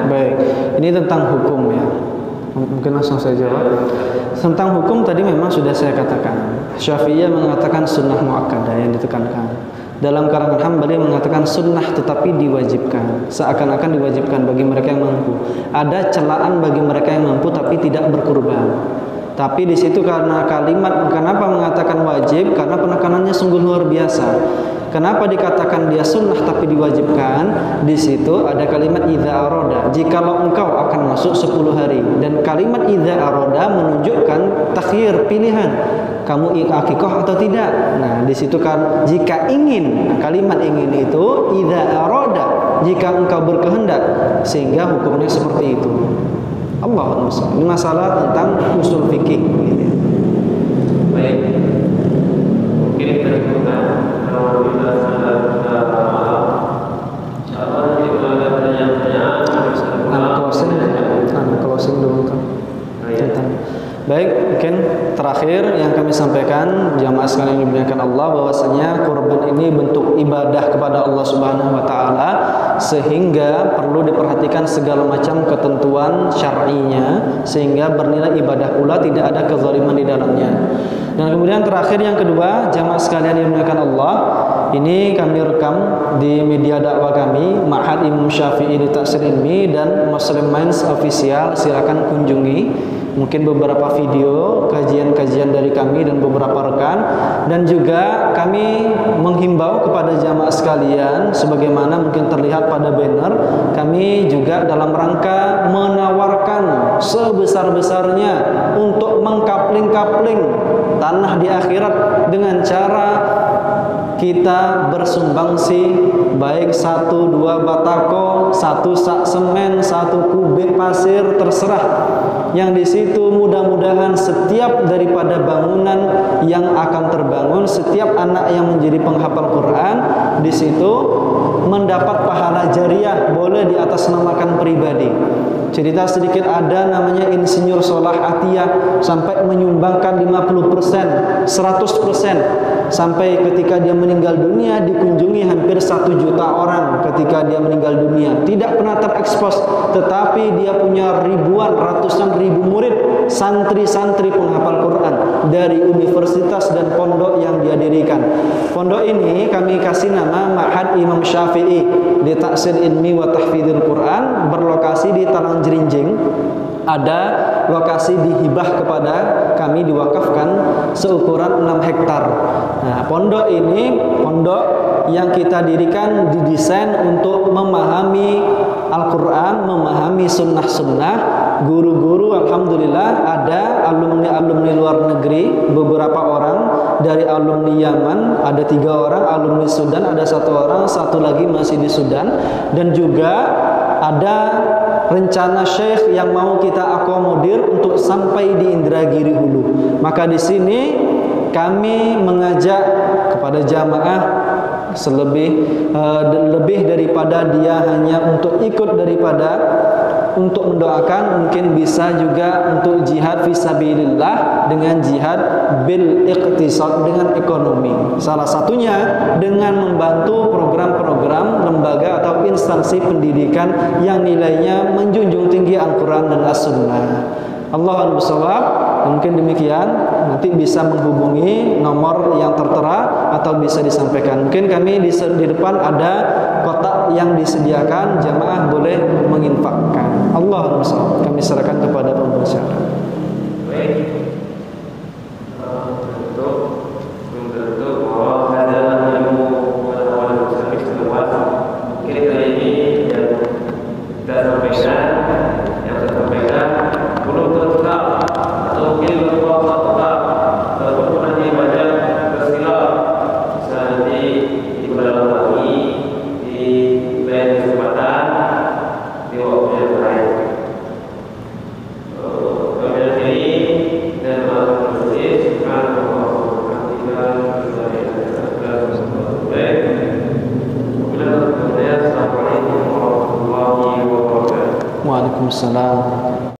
Baik, ini tentang hukum ya. Mungkin langsung saya jawab. Tentang hukum tadi memang sudah saya katakan. Syafi'iyah mengatakan sunnah muakkadah yang ditekankan. Dalam kalangan Hambali mengatakan sunnah tetapi diwajibkan. Seakan-akan diwajibkan bagi mereka yang mampu. Ada celaan bagi mereka yang mampu tapi tidak berkurban. Tapi di situ karena kalimat kenapa mengatakan wajib? Karena penekanannya sungguh luar biasa. Kenapa dikatakan dia sunnah tapi diwajibkan? Di situ ada kalimat idza aroda. Jikalau engkau akan masuk 10 hari. Dan kalimat idza aroda menunjukkan takhyir, pilihan. Kamu akikah atau tidak? Nah, di situ kan jika ingin. Nah, kalimat ingin itu idza aroda. Jika engkau berkehendak, sehingga hukumnya seperti itu. Allahu a'lam. Ini masalah tentang usul fikih. Baik. Mungkin kita buka kalau kita sudah closing dulu kan. Baik, mungkin terakhir yang kami sampaikan jamaah sekalian yang dimuliakan Allah, bahwasanya kurban ini bentuk ibadah kepada Allah Subhanahu wa taala, sehingga perlu diperhatikan segala macam ketentuan syar'inya sehingga bernilai ibadah pula, tidak ada kezaliman di dalamnya. Dan kemudian terakhir yang kedua, jamaah sekalian yang dimuliakan Allah, ini kami rekam di media dakwah kami, Ma'had Imam Syafi'i li Ta'sir Ilmi dan Muslim Minds Official, silakan kunjungi. mungkin beberapa video kajian-kajian dari kami dan beberapa rekan, dan juga kami menghimbau kepada jamaah sekalian sebagaimana mungkin terlihat pada banner, kami juga dalam rangka menawarkan sebesar-besarnya untuk mengkapling-kapling tanah di akhirat dengan cara kita bersumbangsi baik 1-2 batako, 1 sak semen, 1 kubik pasir, terserah. Yang di situ mudah-mudahan setiap daripada bangunan yang akan terbangun, setiap anak yang menjadi penghafal Quran di situ mendapat pahala jariah, boleh diatasnamakan pribadi. Cerita sedikit, ada namanya Insinyur Solah Atiyah sampai menyumbangkan 50%, 100%, sampai ketika dia meninggal dunia dikunjungi hampir 1 juta orang ketika dia meninggal dunia. Tidak pernah terekspos, tetapi dia punya ribuan, ratusan ribu murid, santri-santri penghafal Quran dari universitas dan pondok yang dia dirikan. Pondok ini kami kasih nama Ma'had Imam Syafi'i di Ta'sil Ilmi wa Tahfidzul Quran, berlokasi di Talang Jerinjing. Ada lokasi dihibah kepada kami, diwakafkan seukuran 6 hektar. Nah, pondok ini pondok yang kita dirikan, didesain untuk memahami Al-Quran, memahami sunnah-sunnah. Guru-guru alhamdulillah ada alumni-alumni luar negeri, beberapa orang dari alumni Yaman, ada 3 orang, alumni Sudan ada 1 orang, 1 lagi masih di Sudan, dan juga ada rencana syekh yang mau kita akomodir untuk sampai di Indragiri Hulu. Maka di sini kami mengajak kepada jamaah lebih daripada dia hanya untuk ikut, daripada untuk mendoakan, mungkin bisa juga untuk jihad fisabilillah dengan jihad bil iqtisad, dengan ekonomi. Salah satunya dengan membantu program-program lembaga atau instansi pendidikan yang nilainya menjunjung tinggi Al-Quran dan As-Sunnah. Allahul Shawab. Mungkin demikian, nanti bisa menghubungi nomor yang tertera atau bisa disampaikan. Mungkin kami di depan ada kotak yang disediakan, jamaah boleh menginfakkan. Allahul Shawab. Kami serahkan kepada pembicara. Baik. Untuk bahwa ada ilmu pengetahuan yang luas. Mungkin kali ini yang kita sampaikan, belum tetap atau mungkin belum tetap ataupun pernah dibaca tersilap, bisa nanti diperdalami di lain kesempatan di waktu yang lain. Kami akhiri dan berterima kasih. Waalaikumsalam.